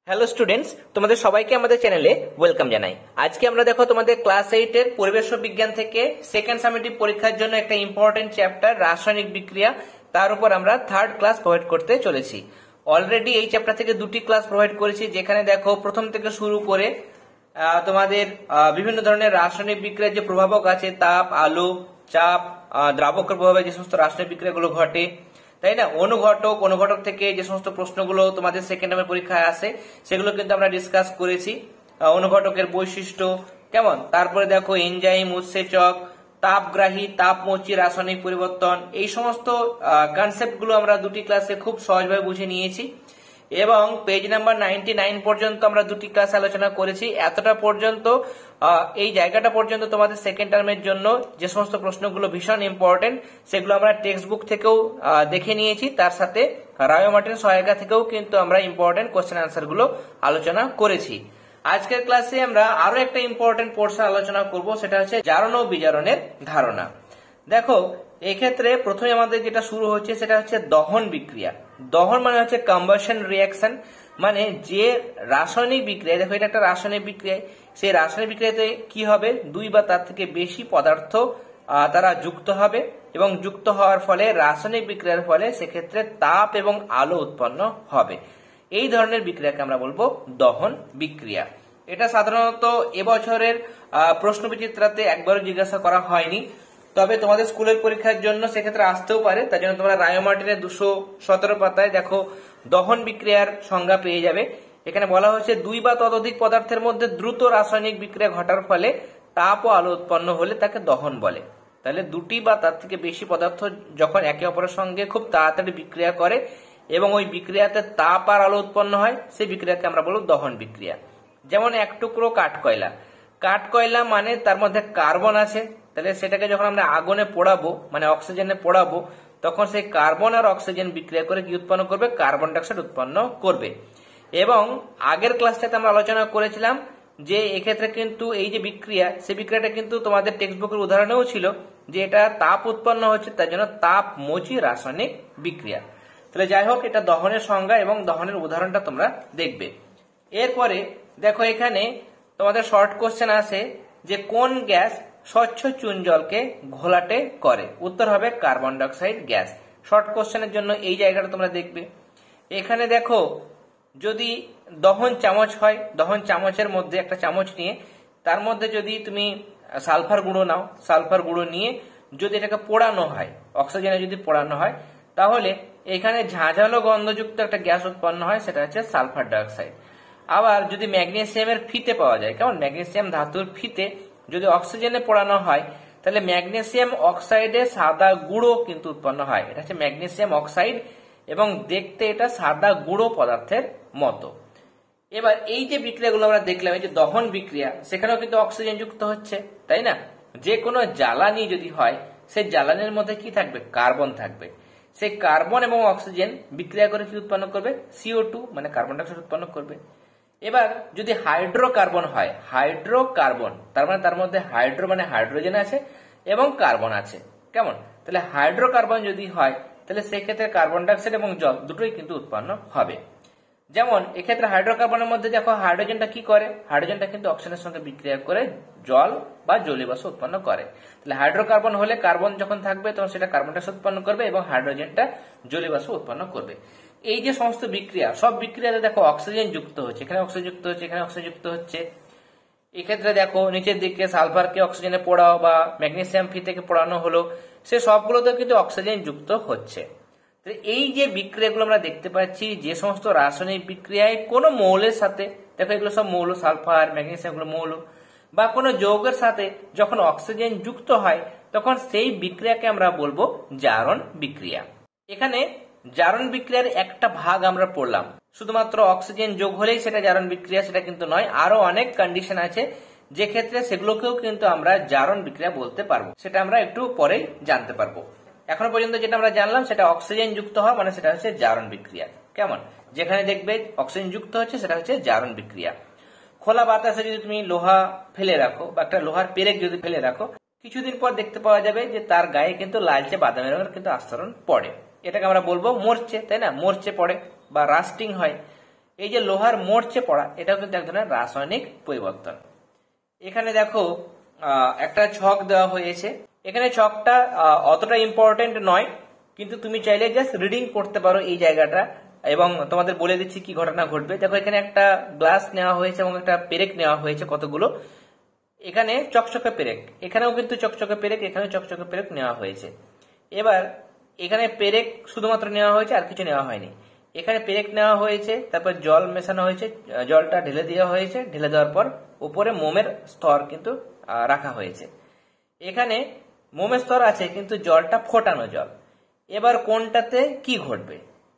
Hello students, তোমাদের সবাইকে আমাদের চ্যানেলে ওয়েলকাম জানাই। আজকে আমরা দেখো তোমাদের ক্লাস 8 এর পরিবেশ বিজ্ঞান থেকে সেকেন্ড সামেটিভ পরীক্ষার জন্য একটা ইম্পর্টেন্ট চ্যাপ্টার রাসায়নিক বিক্রিয়া, তার উপর আমরা থার্ড ক্লাস প্রোভাইড করতে চলেছি। অলরেডি এই চ্যাপ্টার থেকে দুটি ক্লাস প্রোভাইড করেছি, যেখানে দেখো প্রথম থেকে শুরু করে তোমাদের বিভিন্ন ধরনের রাসায়নিক বিক্রিয়ার যে প্রভাবক আছে, তাপ, আলো, চাপ, দ্রাবকের প্রভাবে যে সমস্ত রাসায়নিক বিক্রিয়াগুলো ঘটে, তাই না, অনুঘটক থেকে যে সমস্ত প্রশ্নগুলো তোমাদের সেকেন্ড টার্মের পরীক্ষায় আসে সেগুলো কিন্তু আমরা ডিসকাস করেছি। অনুঘটকের বৈশিষ্ট্য কেমন, তারপরে দেখো এনজাইম, উৎসেচক, তাপগ্রাহী, তাপমোচী রাসায়নিক পরিবর্তন, এই সমস্ত কনসেপ্ট গুলো আমরা দুটি ক্লাসে খুব সহজভাবে বুঝে নিয়েছি এবং পেজ নাম্বার 99 পর্যন্ত আমরা দুটি ক্লাস আলোচনা করেছি। এতটা পর্যন্ত এই জায়গাটা পর্যন্ত তোমাদের সেকেন্ড টার্মের জন্য যে সমস্ত প্রশ্নগুলো ভীষণ ইম্পর্টেন্ট সেগুলো আমরা টেক্সট বুক থেকেও দেখে নিয়েছি, তার সাথে রায় মার্টিন সহায়িকা থেকেও কিন্তু আমরা ইম্পর্টেন্ট কোশ্চেন আনসার গুলো আলোচনা করেছি। আজকের ক্লাসে আমরা আরো একটা ইম্পর্টেন্ট পোর্শন আলোচনা করব, সেটা হচ্ছে জারণ ও বিজারণের ধারণা। দেখো এক্ষেত্রে প্রথমে আমাদের যেটা শুরু হচ্ছে সেটা হচ্ছে দহন বিক্রিয়া। দহন মানে হচ্ছে কম্বাশন রিঅ্যাকশন, মানে যে রাসায়নিক বিক্রিয়া, দেখো এটা একটা রাসায়নিক বিক্রিয়া, সেই রাসায়নিক বিক্রিয়াতে কি হবে, দুই বা তার থেকে বেশি পদার্থ তারা যুক্ত হবে এবং যুক্ত হওয়ার ফলে রাসায়নিক বিক্রিয়ার ফলে সেক্ষেত্রে তাপ এবং আলো উৎপন্ন হবে। এই ধরনের বিক্রিয়াকে আমরা বলবো দহন বিক্রিয়া। এটা সাধারণত এবছরের প্রশ্নবিচিত্রাতে একবারও জিজ্ঞাসা করা হয়নি, তবে তোমাদের স্কুলের পরীক্ষার জন্য সেক্ষেত্রে আসতেও পারে। তার জন্য তোমরা রায় মার্টিনের 217 পাতায় দেখো দহন বিক্রিয়ার সংজ্ঞা পেয়ে যাবে। এখানে বলা হয়েছে দুই বা ততোধিক পদার্থের মধ্যে দ্রুত রাসায়নিক বিক্রিয়া ঘটার ফলে তাপ ও আলো উৎপন্ন হলে তাকে দহন বলে। তাহলে দুটি বা তার থেকে বেশি পদার্থ যখন একে অপরের সঙ্গে খুব তাড়াতাড়ি বিক্রিয়া করে এবং ওই বিক্রিয়াতে তাপ আর আলো উৎপন্ন হয়, সেই বিক্রিয়াকে আমরা বলবো দহন বিক্রিয়া। যেমন এক টুকরো কাঠকয়লা, কাঠকয়লা মানে তার মধ্যে কার্বন আছে, তাহলে সেটাকে যখন আমরা আগুনে পোড়াবো মানে অক্সিজেনে পোড়াবো, তখন সেই কার্বন আর অক্সিজেন বিক্রিয়া করে কি উৎপন্ন করবে, কার্বন ডাইঅক্সাইড উৎপন্ন করবে। এবং আগের ক্লাসটাতে আমরা আলোচনা করেছিলাম যে এক্ষেত্রে কিন্তু এই যে বিক্রিয়া, সেই বিক্রিয়াটা কিন্তু তোমাদের টেক্সট বুকের উদাহরণেও ছিল যে এটা তাপ উৎপন্ন হচ্ছে, তার জন্য তাপমোচী রাসায়নিক বিক্রিয়া। তাহলে যাই হোক, এটা দহনের সংজ্ঞা এবং দহনের উদাহরণটা তোমরা দেখবে। এরপরে দেখো এখানে তোমাদের শর্ট কোশ্চেন আসে যে কোন গ্যাস স্বচ্ছ চুন জলকে ঘোলাটে করে, উত্তর হবে কার্বন ডাইঅক্সাইড গ্যাস। শর্ট কোশ্চেনের জন্য এই জায়গাটা তোমরা দেখবে। এখানে দেখো যদি দহন চামচ হয়, দহন চামচের মধ্যে একটা চামচ নিয়ে তার মধ্যে যদি তুমি সালফার গুঁড়ো নাও, সালফার গুঁড়ো নিয়ে যদি এটাকে পোড়ানো হয়, অক্সিজেনে যদি পোড়ানো হয়, তাহলে এখানে ঝাঁঝালো গন্ধযুক্ত একটা গ্যাস উৎপন্ন হয়, সেটা হচ্ছে সালফার ডাইঅক্সাইড। আবার যদি ম্যাগনেসিয়ামের ফিতে পাওয়া যায়, কেমন, ম্যাগনেসিয়াম ধাতুর ফিতে যদি অক্সিজেনে পোড়ানো হয়, তাহলে ম্যাগনেসিয়াম অক্সাইডে সাদা গুঁড়ো কিন্তু উৎপন্ন হয়, এটা হচ্ছে ম্যাগনেসিয়াম অক্সাইড এবং দেখতে এটা সাদা গুঁড়ো পদার্থের মতো। এবার এই যে বিক্রিয়াগুলো আমরা দেখলাম, এই যে দহন বিক্রিয়া, সেখানেও কিন্তু অক্সিজেন যুক্ত হচ্ছে, তাই না। যে কোনো জ্বালানি যদি হয়, সেই জ্বালানির মধ্যে কি থাকবে, কার্বন থাকবে। সেই কার্বন এবং অক্সিজেন বিক্রিয়া করে কি উৎপন্ন করবে, CO2 মানে কার্বন ডাইঅক্সাইড উৎপন্ন করবে। এবার যদি হাইড্রোকার্বন হয়, হাইড্রোকার্বন তার মানে তার মধ্যে হাইড্রো মানে হাইড্রোজেন আছে এবং কার্বন আছে, কেমন। তাহলে হাইড্রোকার্বন যদি হয়, তাহলে সেক্ষেত্রে কার্বন ডাইঅক্সাইড এবং জল দুটোই কিন্তু উৎপন্ন হবে। যেমন এক্ষেত্রে হাইড্রোকার্বনের মধ্যে দেখো হাইড্রোজেনটা কি করে, হাইড্রোজেনটা কিন্তু অক্সিজেনের সঙ্গে বিক্রিয়া করে জল বা জলীয় বাষ্প উৎপন্ন করে। তাহলে হাইড্রোকার্বন হলে কার্বন যখন থাকবে তখন সেটা কার্বন ডাইঅক্সাইড উৎপন্ন করবে এবং হাইড্রোজেনটা জলীয় বাষ্প উৎপন্ন করবে। এই যে সমস্ত বিক্রিয়া, সব বিক্রিয়াতে দেখো অক্সিজেন যুক্ত হচ্ছে, এখানে অক্সিজেন যুক্ত হচ্ছে, এখানে অক্সিজেন যুক্ত হচ্ছে। এক্ষেত্রে দেখো নিচের দিকে সালফারকে অক্সিজেনে পোড়াও বা ম্যাগনেসিয়াম ফিতেকে পোড়ানো হলো, সে সবগুলোতে কিন্তু অক্সিজেন যুক্ত হচ্ছে। এই যে বিক্রিয়াগুলো আমরা দেখতে পাচ্ছি, যে সমস্ত রাসায়নিক বিক্রিয়ায় কোনো মৌলের সাথে, দেখো এগুলো সব মৌল, সালফার, ম্যাগনেসিয়াম গুলো মৌল, বা কোনো যৌগের সাথে যখন অক্সিজেন যুক্ত হয় তখন সেই বিক্রিয়াকে আমরা বলবো জারণ বিক্রিয়া। এখানে জারণ বিক্রিয়ার একটা ভাগ আমরা পড়লাম, শুধুমাত্র অক্সিজেন যোগ হলেই সেটা জারণ বিক্রিয়া সেটা কিন্তু নয়, আরো অনেক কন্ডিশন আছে যে ক্ষেত্রে সেগুলোকেও কিন্তু আমরা জারণ বিক্রিয়া বলতে পারবো, সেটা আমরা একটু পরেই জানতে পারবো। এখনো পর্যন্ত যেটা আমরা জানলাম সেটা অক্সিজেন যুক্ত হওয়া মানে সেটা হচ্ছে জারণ বিক্রিয়া, কেমন। যেখানে দেখবে অক্সিজেন যুক্ত হচ্ছে সেটা হচ্ছে জারণ বিক্রিয়া। খোলা বাতাসে যদি তুমি লোহা ফেলে রাখো বা একটা লোহার পেরেক যদি ফেলে রাখো, কিছুদিন পর দেখতে পাওয়া যাবে যে তার গায়ে কিন্তু লালচে বাদামি রঙের কিন্তু আস্তরণ পড়ে, এটাকে আমরা বলবো মরচে, তাই না, মরচে পড়ে বা রাস্টিং হয়। এই যে লোহার মরচে পড়া, এটাও কিন্তু এক ধরনের রাসায়নিক পরিবর্তন। এখানে দেখো একটা ছক দেওয়া হয়েছে। এখানে ছকটা অতটা ইম্পর্টেন্ট নয়, কিন্তু তুমি চাইলে জাস্ট রিডিং করতে পারো এই জায়গাটা, এবং তোমাদের বলে দিচ্ছি কি ঘটনা ঘটবে। দেখো এখানে একটা গ্লাস নেওয়া হয়েছে এবং একটা পেরেক নেওয়া হয়েছে কতগুলো। এখানে চকচকে পেরেক, এখানেও কিন্তু চকচকে পেরেক, এখানেও চকচকে পেরেক নেওয়া হয়েছে। এবার এখানে পেরেক শুধুমাত্র নেওয়া হয়েছে, আর কিছু নেওয়া হয়নি। এখানে পেরেক নেওয়া হয়েছে, তারপর জল মেশানো হয়েছে, জলটা ঢেলে দেওয়া হয়েছে, ঢেলে দেওয়ার পর উপরে মোমের স্তর কিন্তু রাখা হয়েছে। এখানে মোমের স্তর আছে কিন্তু জলটা ফোটানো জল। এবার কোনটাতে কি ঘটবে,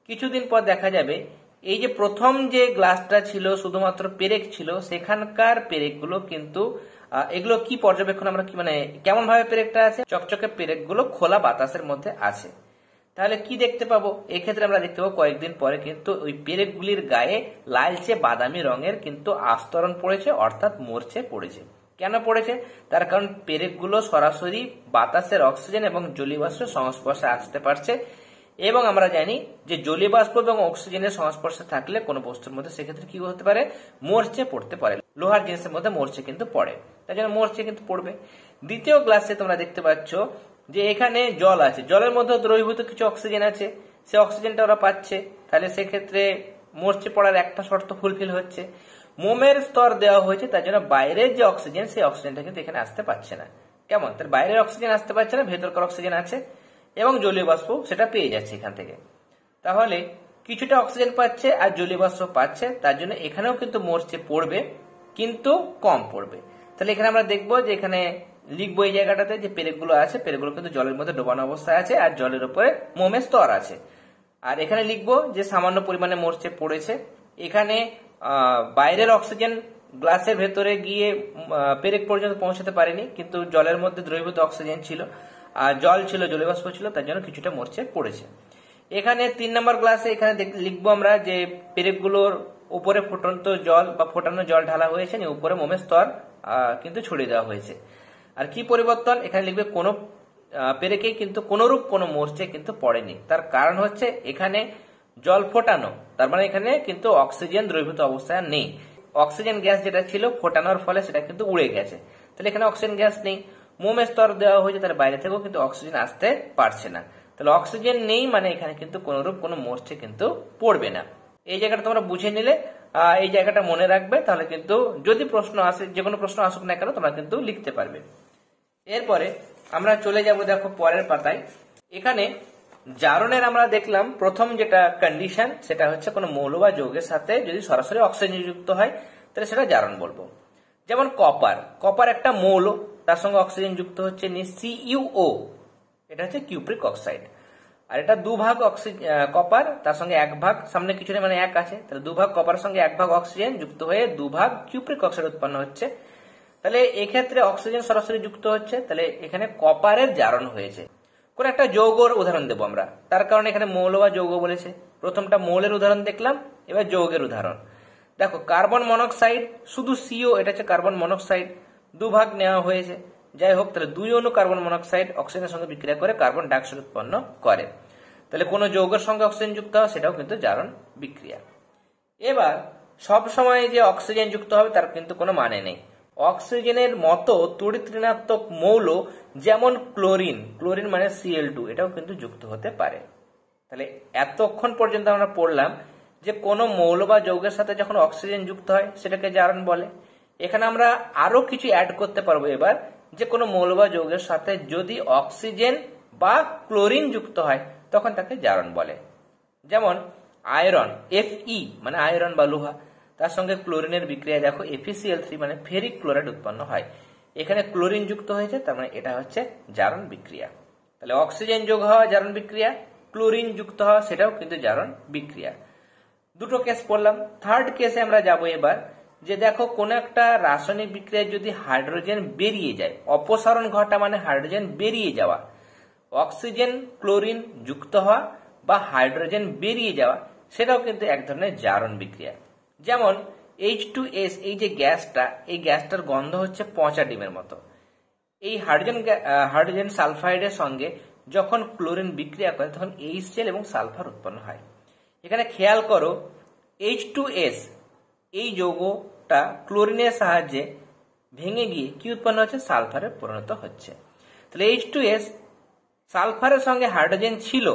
কিছুদিন পর দেখা যাবে এই যে প্রথম যে গ্লাসটা ছিল শুধুমাত্র পেরেক ছিল, সেখানকার পেরেকগুলো কিন্তু এগুলো কি পর্যবেক্ষণ আমরা কি মানে কেমন ভাবে পেরেকটা আছে, চকচকে পেরেকগুলো খোলা বাতাসের মধ্যে আছে। তাহলে কি দেখতে পাবো, এক্ষেত্রে আমরা দেখতে পাবো কয়েকদিন পরে কিন্তু ওই পেরেকগুলির গায়ে লালচে বাদামি রঙের কিন্তু আস্তরণ পড়েছে, অর্থাৎ মরচে পড়েছে। কেন পড়েছে, তার কারণ পেরেকগুলো সরাসরি বাতাসের অক্সিজেন এবং জলীয় বাষ্পের সংস্পর্শে আসতে পারছে, এবং আমরা জানি যে জলীয় বাষ্প এবং অক্সিজেনের সংস্পর্শে থাকলে কোনো বস্তুর মধ্যে সেক্ষেত্রে কি হতে পারে, মরচে পড়তে পারে। লোহার জিনিসের মধ্যে মরচে কিন্তু পড়ে, তাই জন্য মরচে কিন্তু পড়বে। দ্বিতীয় গ্লাসে তোমরা দেখতে পাচ্ছ যে এখানে জল আছে, জলের মধ্যে দ্রবীভূত কিছু অক্সিজেন আছে, সে অক্সিজেনটা ওরা পাচ্ছে, তাহলে সেক্ষেত্রে মরচে পড়ার একটা শর্ত ফুলফিল হচ্ছে। মোমের স্তর দেওয়া হয়েছে, তার জন্য বাইরের যে অক্সিজেন, সেই অক্সিজেনটা কিন্তু এখানে আসতে পারছে না। কেমন, তার বাইরের অক্সিজেন আসতে পারছে না, ভেতরকার অক্সিজেন আছে এবং জলীয় বাষ্প সেটা পেয়ে যাচ্ছে এখান থেকে। তাহলে কিছুটা অক্সিজেন পাচ্ছে আর জলীয় বাষ্প পাচ্ছে, তার জন্য এখানেও কিন্তু মরচে পড়বে, কিন্তু কম পড়বে। তাহলে এখানে আমরা দেখবো যে এখানে লিখবো এই জায়গাটাতে যে পেরেকগুলো আছে, পেরেকগুলো কিন্তু জলের মধ্যে ডোবানো অবস্থায় আছে আর জলের উপরে মোমের স্তর আছে। আর এখানে লিখবো যে সামান্য পরিমাণে মরচে পড়েছে। এখানে বাইরের অক্সিজেন গ্লাসের ভেতরে গিয়ে পেরেক পর্যন্ত পৌঁছাতে পারেনি, কিন্তু জলের মধ্যে দ্রবীভূত অক্সিজেন ছিল আর জল ছিল, জলীয় বাষ্প ছিল, তার জন্য কিছুটা মরচে পড়েছে। এখানে 3 নম্বর গ্লাসে এখানে লিখবো আমরা যে পেরেকগুলোর উপরে ফুটন্ত জল বা ফোটানো জল ঢালা হয়েছে, উপরে মোমের স্তর কিন্তু ছড়িয়ে দেওয়া হয়েছে। আর কি পরিবর্তন, এখানে লিখবে কোনো পেরেকেই কিন্তু কোনরূপ কোনো মরচে কিন্তু পড়েনি। তার কারণ হচ্ছে এখানে জল ফোটানো, তার মানে এখানে কিন্তু অক্সিজেন দ্রবীভূত অবস্থায় নেই। অক্সিজেন গ্যাস যেটা ছিল ফোটানোর ফলে সেটা কিন্তু উড়ে গেছে, তাহলে এখানে অক্সিজেন গ্যাস নেই। মোমের স্তর দেওয়া হয়েছে, তার বাইরে থেকেও কিন্তু অক্সিজেন আসতে পারছে না, তাহলে অক্সিজেন নেই মানে এখানে কিন্তু কোনরূপ কোনো মরচে কিন্তু পড়বে না। এই জায়গাটা তোমরা বুঝে নিলে, এই জায়গাটা মনে রাখবে, তাহলে কিন্তু যদি প্রশ্ন আসে, যে কোনো প্রশ্ন আসুক না কেন, তোমরা কিন্তু লিখতে পারবে। এরপরে আমরা চলে যাব দেখো পরের পাতায়। এখানে জারণের আমরা দেখলাম প্রথম যেটা কন্ডিশন, সেটা হচ্ছে কোনো মৌল বা যৌগের সাথে যদি সরাসরি অক্সিজেন যুক্ত হয় তাহলে সেটা জারণ বলবো। যেমন কপার, কপার একটা মৌল, তার সঙ্গে অক্সিজেন যুক্ত হচ্ছে CuO, এটা হচ্ছে কিউপ্রিক অক্সাইড। আর এটা 2 ভাগ কপার, তার সঙ্গে 1 ভাগ, সামনে কিছু নেই মানে 1 আছে, তাহলে 2 ভাগ কপারের সঙ্গে 1 ভাগ অক্সিজেন যুক্ত হয়ে 2 ভাগ কিউপ্রিক অক্সাইড উৎপন্ন হচ্ছে। তাহলে এক্ষেত্রে অক্সিজেন সরাসরি যুক্ত হচ্ছে, তাহলে এখানে কপারের জারণ হয়েছে। কোন একটা যৌগের উদাহরণ দেবো আমরা, তার কারণে এখানে মৌল বা যৌগ বলেছে। প্রথমটা মৌলের উদাহরণ দেখলাম, এবার যৌগের উদাহরণ দেখো। কার্বন মনোক্সাইড, শুধু CO, এটা হচ্ছে কার্বন মনোক্সাইড, 2 ভাগ নেওয়া হয়েছে। যাই হোক, তাহলে 2 অণু কার্বন মনোক্সাইড অক্সিজেনের সঙ্গে বিক্রিয়া করে কার্বন ডাইঅক্সাইড উৎপন্ন করে। তাহলে কোনো যৌগের সঙ্গে অক্সিজেন যুক্ত হয় সেটাও কিন্তু জারণ বিক্রিয়া। এবার সব সময় যে অক্সিজেন যুক্ত হবে তার কিন্তু কোনো মানে নেই। অক্সিজেনের মতো তড়িৎ ঋণাত্মক মৌল যেমন ক্লোরিন, ক্লোরিন মানে Cl2, এটাও কিন্তু যুক্ত হতে পারে। তাহলে এতক্ষণ পর্যন্ত আমরা পড়লাম যে কোনো মৌল বা যৌগের সাথে যখন অক্সিজেন যুক্ত হয় সেটাকে জারণ বলে। এখানে আমরা আরো কিছু অ্যাড করতে পারবো এবার, যে কোনো মৌল বা যৌগের সাথে যদি অক্সিজেন বা ক্লোরিন যুক্ত হয় তখন তাকে জারণ বলে। যেমন আয়রন, Fe মানে আয়রন বা লোহা, তার সঙ্গে ক্লোরিনের বিক্রিয়া দেখো FeCl3 মানে ফেরিক ক্লোরাইড উৎপন্ন হয়। এখানে ক্লোরিন যুক্ত হয়েছে, তার মানে এটা হচ্ছে জারণ বিক্রিয়া। তাহলে অক্সিজেন যোগ হওয়া জারণ বিক্রিয়া, ক্লোরিন যুক্ত হওয়া সেটাও কিন্তু জারণ বিক্রিয়া। দুটো কেস পড়লাম। থার্ড কেসে আমরা যাব এবার, যে দেখো কোন একটা রাসায়নিক বিক্রিয়ায় যদি হাইড্রোজেন বেরিয়ে যায়, অপসারণ ঘটা মানে হাইড্রোজেন বেরিয়ে যাওয়া, অক্সিজেন ক্লোরিন যুক্ত হওয়া বা হাইড্রোজেন বেরিয়ে যাওয়া, সেটাও কিন্তু এক ধরনের জারণ বিক্রিয়া। যেমন H2S, এই যে গ্যাসটা, এই গ্যাসটার গন্ধ হচ্ছে পচা ডিমের মতো। এই হাইড্রোজেন সালফাইডের সঙ্গে যখন ক্লোরিন বিক্রিয়া করে তখন HCl এবং সালফার উৎপন্ন হয়। এখানে খেয়াল করো H2S এই যৌগটা ক্লোরিনের সাহায্যে ভেঙে গিয়ে কি উৎপন্ন হচ্ছে, সালফারে পরিণত হচ্ছে। তাহলে H2S সালফারের সঙ্গে হাইড্রোজেন ছিল,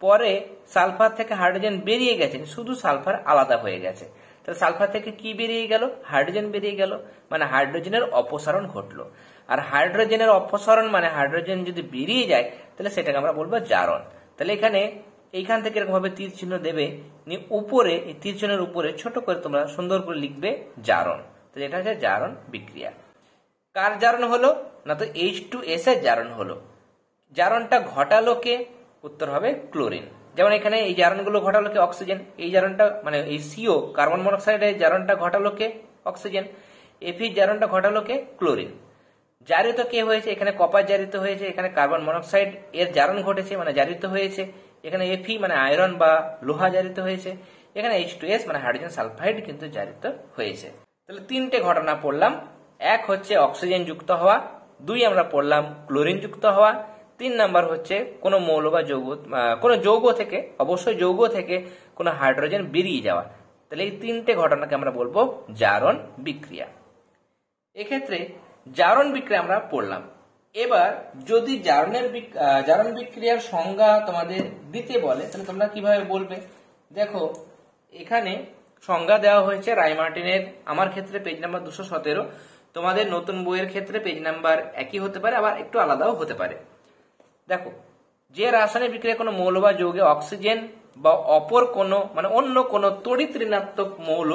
পরে সালফার থেকে হাইড্রোজেন বেরিয়ে গেছে, শুধু সালফার আলাদা হয়ে গেছে। তাহলে সালফার থেকে কি বেরিয়ে গেল, হাইড্রোজেন বেরিয়ে গেল, মানে হাইড্রোজেনের অপসারণ ঘটলো। আর হাইড্রোজেনের অপসারণ মানে হাইড্রোজেন যদি বেরিয়ে যায় তাহলে সেটাকে আমরা বলবো জারণ। তাহলে এইখান থেকে এরকম ভাবে তীর চিহ্ন দেবে, উপরে এই তীর চিহ্নের উপরে ছোট করে তোমরা সুন্দর করে লিখবে জারণ। তো এটা হচ্ছে জারণ বিক্রিয়া। কার জারণ হলো না, তো H2S এর জারণ হলো। জারণটা ঘটালো কে, উত্তর হবে ক্লোরিন। যেমন এখানে এই জারণগুলো ঘটালো কে, অক্সিজেন। এই জারণটা মানে এই CO কার্বন মনোক্সাইডের জারণটা ঘটালো কে, অক্সিজেন। Fe জারণটা ঘটালো কে, ক্লোরিন। জারিত কে হয়েছে, এখানে কপার জারিত হয়েছে, এখানে কার্বন মনোক্সাইড এর জারণ ঘটেছে মানে জারিত হয়েছে। এখানে Fe মানে আয়রন বা লোহা জারিত হয়েছে। এখানে H2S মানে হাইড্রোজেন সালফাইড কিন্তু জারিত হয়েছে। তাহলে তিনটে ঘটনা পড়লাম। এক হচ্ছে অক্সিজেন যুক্ত হওয়া, দুই আমরা পড়লাম ক্লোরিন যুক্ত হওয়া, 3 নাম্বার হচ্ছে কোনো মৌল বা যৌগ, কোনো যৌগ থেকে, অবশ্যই যৌগ থেকে কোনো হাইড্রোজেন বেরিয়ে যাওয়া। তাহলে এই তিনটে ঘটনাকে আমরা বলবো জারণ বিক্রিয়া। এক্ষেত্রে জারণ বিক্রিয়া আমরা পড়লাম। এবার যদি জারণ বিক্রিয়ার সংজ্ঞা তোমাদের দিতে বলে তাহলে তোমরা কিভাবে বলবে? দেখো এখানে সংজ্ঞা দেওয়া হয়েছে রায়মার্টিনের, আমার ক্ষেত্রে পেজ নাম্বার 217, তোমাদের নতুন বইয়ের ক্ষেত্রে পেজ নাম্বার একই হতে পারে, আবার একটু আলাদাও হতে পারে। দেখো, যে রাসায়নিক বিক্রিয়া কোনো মৌল বা যৌগে অক্সিজেন বা অপর কোনো মানে অন্য কোনো তড়িৎ ঋণাত্মক মৌল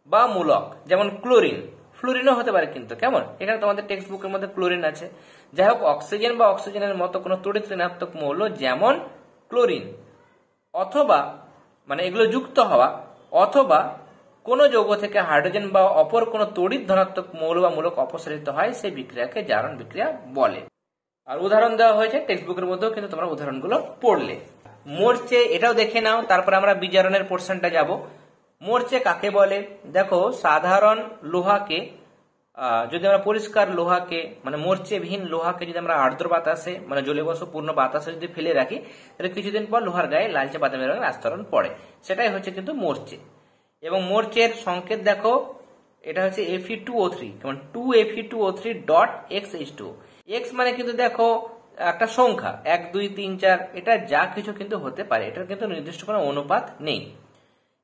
বা মূলক, যেমন ক্লোরিন, ফ্লোরিনও হতে পারে কিন্তু, কেমন এখানে তোমাদের টেক্সট বুকের মধ্যে ক্লোরিন আছে, যাই হোক অক্সিজেন বা অক্সিজেনের মতো কোনো তড়িৎ ঋণাত্মক মৌল যেমন ক্লোরিন, অথবা মানে এগুলো যুক্ত হওয়া, অথবা কোনো যৌগ থেকে হাইড্রোজেন বা অপর কোনো তড়িৎ ধনাত্মক মৌল বা মূলক অপসারিত হয়, সেই বিক্রিয়াকে জারণ বিক্রিয়া বলে। আর উদাহরণ দেওয়া হয়েছে টেক্সট বুকের মধ্যেও, কিন্তু তোমরা উদাহরণগুলো পড়লে। মরচে এটাও দেখে নাও, তারপরে আমরা বিজারণের পোর্শনটা যাব। মরচে কাকে বলে? দেখো, সাধারণ লোহাকে, যদি আমরা পরিষ্কার লোহাকে মানে মরচেবিহীন লোহাকে যদি আমরা আর্দ্র বাতাসে মানে জলীয়বাষ্পপূর্ণ বাতাসে যদি ফেলে রাখি, তাহলে কিছুদিন পর লোহার গায়ে লালচে বাদামি রঙের আস্তরণ পড়ে, সেটাই হচ্ছে কিন্তু মরচে। এবং মরচের সংকেত দেখো, এটা হচ্ছে Fe2O3, যেমন 2Fe2O3.X X মানে কিন্তু দেখো একটা সংখ্যা, 1 2 3 4, এটা যা কিছু কিন্তু হতে পারে, এটার কিন্তু নির্দিষ্ট কোনো অনুপাত নেই।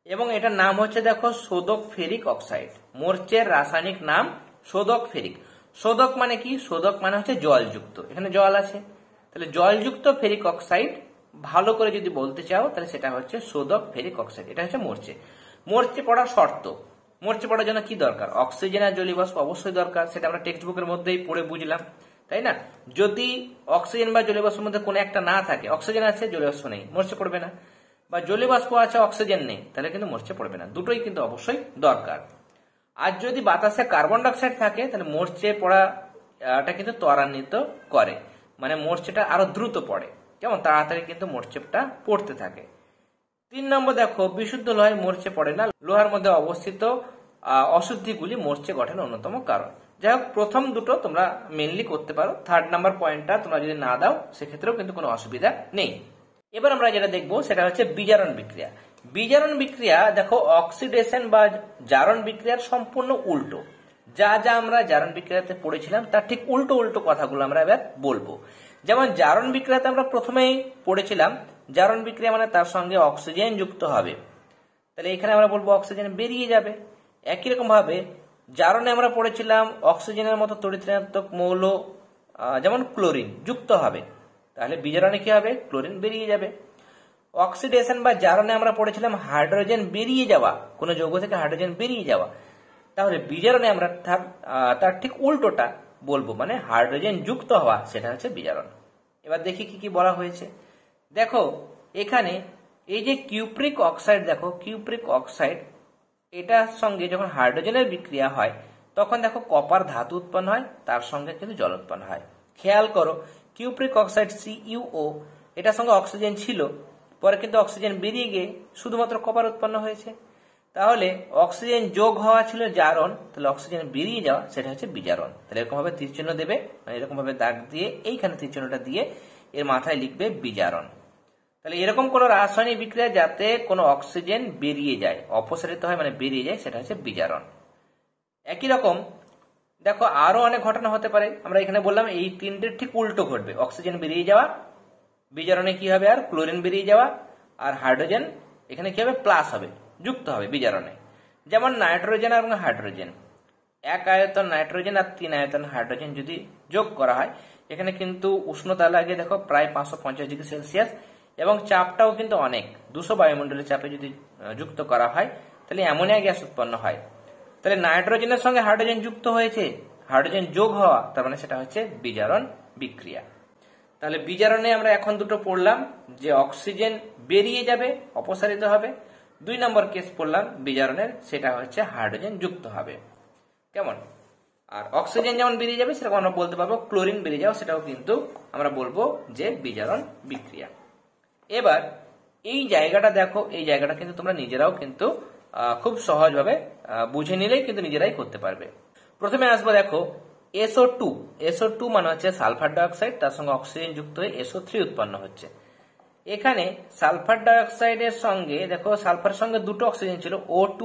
এবং এটার নাম হচ্ছে দেখো শোধক ফেরিক অক্সাইড। মরচের রাসায়নিক নাম শোধক ফেরিক। শোধক মানে কি? শোধক মানে হচ্ছে জলযুক্ত, এখানে জল আছে, তাহলে জলযুক্ত ফেরিক অক্সাইড ভালো করে যদি বলতে চাও তাহলে সেটা হচ্ছে শোধক ফেরিক অক্সাইড। এটা হচ্ছে মরচে। মরচে পড়ার শর্ত, মরচে পড়ার জন্য কি দরকার? অক্সিজেন আর জলীয়বাষ্প অবশ্যই দরকার, সেটা আমরা টেক্সট বুকের মধ্যেই পড়ে বুঝলাম, তাই না? যদি অক্সিজেন বা জলীয়বাষ্পের মধ্যে কোনো একটা না থাকে, অক্সিজেন আছে জলীয়বাষ্প নেই, মরচে পড়বে না, বা জলীয়বাষ্প আছে অক্সিজেন নেই, তাহলে কিন্তু মরচে পড়বে না। দুটোই কিন্তু অবশ্যই দরকার। আর যদি বাতাসে কার্বন ডাইঅক্সাইড থাকে তাহলে মরচে পড়াটা কিন্তু ত্বরান্বিত করে, মানে মরচেটা আরো দ্রুত পড়ে, যেমন তাড়াতাড়ি কিন্তু মরচেটা পড়তে থাকে। 3 নম্বর দেখো, বিশুদ্ধ লোহায় মরচে পড়ে না, লোহার মধ্যে অবস্থিত অশুদ্ধিগুলি মরচে গঠনের অন্যতম কারণ। যাই হোক, প্রথম দুটো তোমরা মেনলি করতে পারো, 3rd নাম্বার পয়েন্টটা তোমরা যদি না দাও সেক্ষেত্রেও কিন্তু কোনো অসুবিধা নেই। এবার আমরা যেটা দেখবো সেটা হচ্ছে বিজারণ বিক্রিয়া। বিজারণ বিক্রিয়া দেখো অক্সিডেশন বা জারণ বিক্রিয়ার সম্পূর্ণ উল্টো। যা যা আমরা জারণ বিক্রিয়াতে পড়েছিলাম তার ঠিক উল্টো উল্টো কথাগুলো আমরা এবার বলবো। যেমন জারণ বিক্রিয়াতে আমরা প্রথমেই পড়েছিলাম জারণ বিক্রিয়া মানে তার সঙ্গে অক্সিজেন যুক্ত হবে, তাহলে এখানে আমরা বলবো অক্সিজেন বেরিয়ে যাবে। একই রকম ভাবে জারণে আমরা পড়েছিলাম অক্সিজেনের মতো তড়িৎ ঋণাত্মক মৌল যেমন ক্লোরিন যুক্ত হবে, তাহলে বিজারণে কি হবে? ক্লোরিন বেরিয়ে যাবে। অক্সিডেশন বা জারণে আমরা পড়েছিলাম হাইড্রোজেন বেরিয়ে যাওয়া, কোন যৌগ থেকে হাইড্রোজেন বেরিয়ে যাওয়া, তাহলে বিজারণে আমরা তার ঠিক উল্টোটা বলবো, মানে হাইড্রোজেন যুক্ত হওয়া, সেটা হচ্ছে বিজারণ। এবার দেখি কি কি বলা হয়েছে। দেখো এখানে এই যে কিউপ্রিক অক্সাইড, দেখো কিউপ্রিক অক্সাইড, এটার সঙ্গে যখন হাইড্রোজেনের বিক্রিয়া হয় তখন দেখো কপার ধাতু উৎপন্ন হয়, তার সঙ্গে কিন্তু জল উৎপন্ন হয়। খেয়াল করো, কিউপ্রিক অক্সাইড CuO, এটার সঙ্গে অক্সিজেন ছিল, পরে কিন্তু অক্সিজেন বেরিয়ে গিয়ে শুধুমাত্র কপার উৎপন্ন হয়েছে, তাহলে অক্সিজেন যোগ হওয়া ছিল জারণ, তাহলে অক্সিজেন বেরিয়ে যাওয়া সেটা হচ্ছে বিজারণ। তাহলে এরকম ভাবে তীর চিহ্ন দেবে, মানে এরকম ভাবে দাগ দিয়ে এইখানে তীর চিহ্নটা দিয়ে এর মাথায় লিখবে বিজারণ। তাহলে এরকম কোন রাসায়নিক বিক্রিয়া যাতে কোনো অক্সিজেন বেরিয়ে যায়, অপসারিত হয় মানে বেরিয়ে যায়, সেটা হচ্ছে বিজারণ। একই রকম দেখো আরো অনেক ঘটনা হতে পারে। আমরা এখানে বললাম এই তিনটের ঠিক উল্টো ঘটবে। অক্সিজেন বেরিয়ে যাওয়া, বিজারণে কি হবে আর ক্লোরিন বেরিয়ে যাওয়া, আর হাইড্রোজেন এখানে কি হবে প্লাস হবে, যুক্ত হবে বিজারণে। যেমন নাইট্রোজেন এবং হাইড্রোজেন, 1 আয়তন নাইট্রোজেন আর 3 আয়তন হাইড্রোজেন যদি যোগ করা হয়, এখানে কিন্তু উষ্ণতা লাগে দেখো প্রায় 550 ডিগ্রি সেলসিয়াস, এবং চাপটাও কিন্তু অনেক, 200 বায়ুমণ্ডলের চাপে যদি যুক্ত করা হয় তাহলে অ্যামোনিয়া গ্যাস উৎপন্ন হয়। তাহলে নাইট্রোজেনের সঙ্গে হাইড্রোজেন যুক্ত হয়েছে, হাইড্রোজেন যোগ হওয়া, তার মানে সেটা হচ্ছে বিজারণ বিক্রিয়া। তাহলে বিজারণে আমরা এখন দুটো পড়লাম, যে অক্সিজেন বেরিয়ে যাবে, অপসারিত হবে। 2 নম্বর কেস পড়লাম বিজারণের, সেটা হচ্ছে হাইড্রোজেন যুক্ত হবে। কেমন? আর অক্সিজেন যেমন বেরিয়ে যাবে সেরকম আমরা বলতে পারবো ক্লোরিন বেরিয়ে যাওয়া, সেটাও কিন্তু আমরা বলবো যে বিজারণ বিক্রিয়া। এবার এই জায়গাটা দেখো, এই জায়গাটা কিন্তু তোমরা নিজেরাও কিন্তু খুব সহজভাবে বুঝে নিলেই কিন্তু নিজেরাই করতে পারবে। প্রথমে আসবো দেখো SO2, SO2 মানে হচ্ছে সালফার ডাইঅক্সাইড, তার সঙ্গে অক্সিজেন যুক্ত হয়ে SO3 উৎপন্ন হচ্ছে। এখানে সালফার ডাইঅক্সাইডের সঙ্গে দেখো সালফারের সঙ্গে দুটো অক্সিজেন ছিল O2,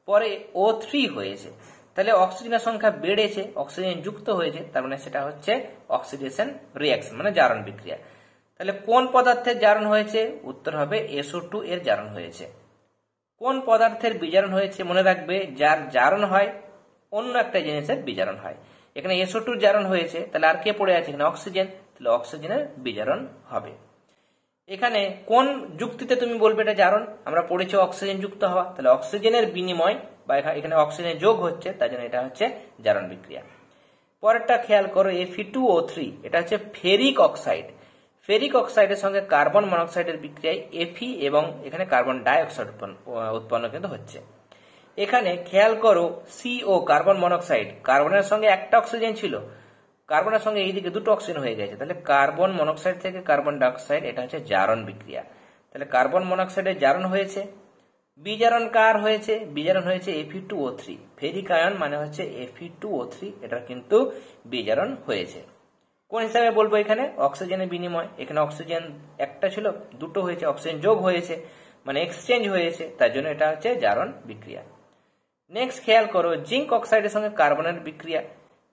পরে O3 হয়েছে, তাহলে অক্সিজেনের সংখ্যা বেড়েছে, অক্সিজেন যুক্ত হয়েছে, তার মানে সেটা হচ্ছে অক্সিডেশন রিঅ্যাকশন মানে জারণ বিক্রিয়া। তাহলে কোন পদার্থের জারণ হয়েছে? উত্তর হবে SO2 এর জারণ হয়েছে। কোন পদার্থের বিজারণ হয়েছে? মনে রাখবে যার জারণ হয় অন্য একটা জিনিসের বিজারণ হয়। এখানে SO2 জারণ হয়েছে, তাহলে আর কে পড়ে আছে? এখানে অক্সিজেন, তাহলে অক্সিজেনের বিজারণ হবে। এখানে কোন যুক্তিতে তুমি বলবে এটা জারণ? আমরা পড়েছি অক্সিজেন যুক্ত হওয়া, তাহলে অক্সিজেনের বিনিময় বা এখানে অক্সিজেন যোগ হচ্ছে, তাই জন্য এটা হচ্ছে জারণ বিক্রিয়া। পরেরটা খেয়াল করো Fe2O3, এটা হচ্ছে ফেরিক অক্সাইড। ফেরিক অক্সাইডের সঙ্গে কার্বন মনোক্সাইডের বিক্রিয়ায় Fe এবং এখানে কার্বন ডাইঅক্সাইড উৎপন্ন কিন্তু হচ্ছে। এখানে খেয়াল করো CO কার্বন মনোক্সাইড, কার্বনের সঙ্গে একটা অক্সিজেন ছিল, কার্বনের সঙ্গে এইদিকে দুটো অক্সিজেন হয়ে গেছে, তাহলে কার্বন মনোক্সাইড থেকে কার্বন ডাইঅক্সাইড, এটা হচ্ছে জারণ বিক্রিয়া। তাহলে কার্বন মনোক্সাইডের জারণ হয়েছে। বিজারণ কার হয়েছে? বিজারণ হয়েছে Fe2O3, ফেরিক আয়ন মানে হচ্ছে Fe2O3, এটা কিন্তু বিজারণ হয়েছে। কোন হিসাবে বলবো? এখানে অক্সিজেনের বিনিময়, এখানে অক্সিজেন একটা ছিল, দুটো হয়েছে, অক্সিজেন যোগ হয়েছে মানে এক্সচেঞ্জ হয়েছে, তার জন্য এটা হচ্ছে জারণ বিক্রিয়া। নেক্সট খেয়াল করো জিঙ্ক অক্সাইডের সঙ্গে কার্বনের বিক্রিয়া।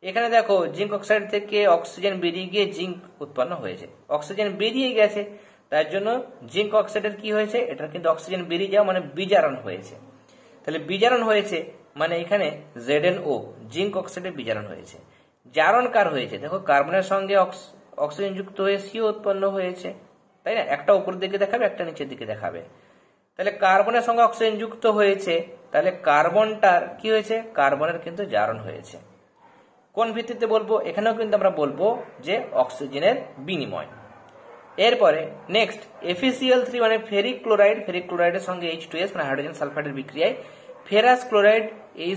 এখানে দেখো জিঙ্ক অক্সাইড থেকে অক্সিজেন বেরিয়ে গিয়ে জিঙ্ক উৎপন্ন হয়েছে, অক্সিজেন বেরিয়ে গেছে, তার জন্য জিঙ্ক অক্সাইডের কি হয়েছে? এটা কিন্তু অক্সিজেন বেরিয়ে যাওয়া মানে বিজারণ হয়েছে। তাহলে বিজারণ হয়েছে মানে এখানে ZnO, জিঙ্ক অক্সাইডের বিজারণ হয়েছে। জারণ কার হয়েছে? দেখো কার্বনের সঙ্গে অক্সিজেন যুক্ত হয়ে CO উৎপন্ন হয়েছে, তাই না? একটা উপরের দিকে দেখাবে, একটা নিচের দিকে দেখাবে। তাহলে কার্বনের সঙ্গে অক্সিজেন যুক্ত হয়েছে, তাহলে কার্বনটার কি হয়েছে? কার্বনের কিন্তু জারণ হয়েছে। কোন ভিত্তিতে বলবো? এখানেও কিন্তু আমরা বলবো যে অক্সিজেনের বিনিময়। এরপরে নেক্সট FeCl3 মানে ফেরিক ক্লোরাইড, ফেরিক ক্লোরাইডের সঙ্গে H2S মানে হাইড্রোজেন সালফাইডের বিক্রিয়ায় ফেরাস ক্লোরাইড,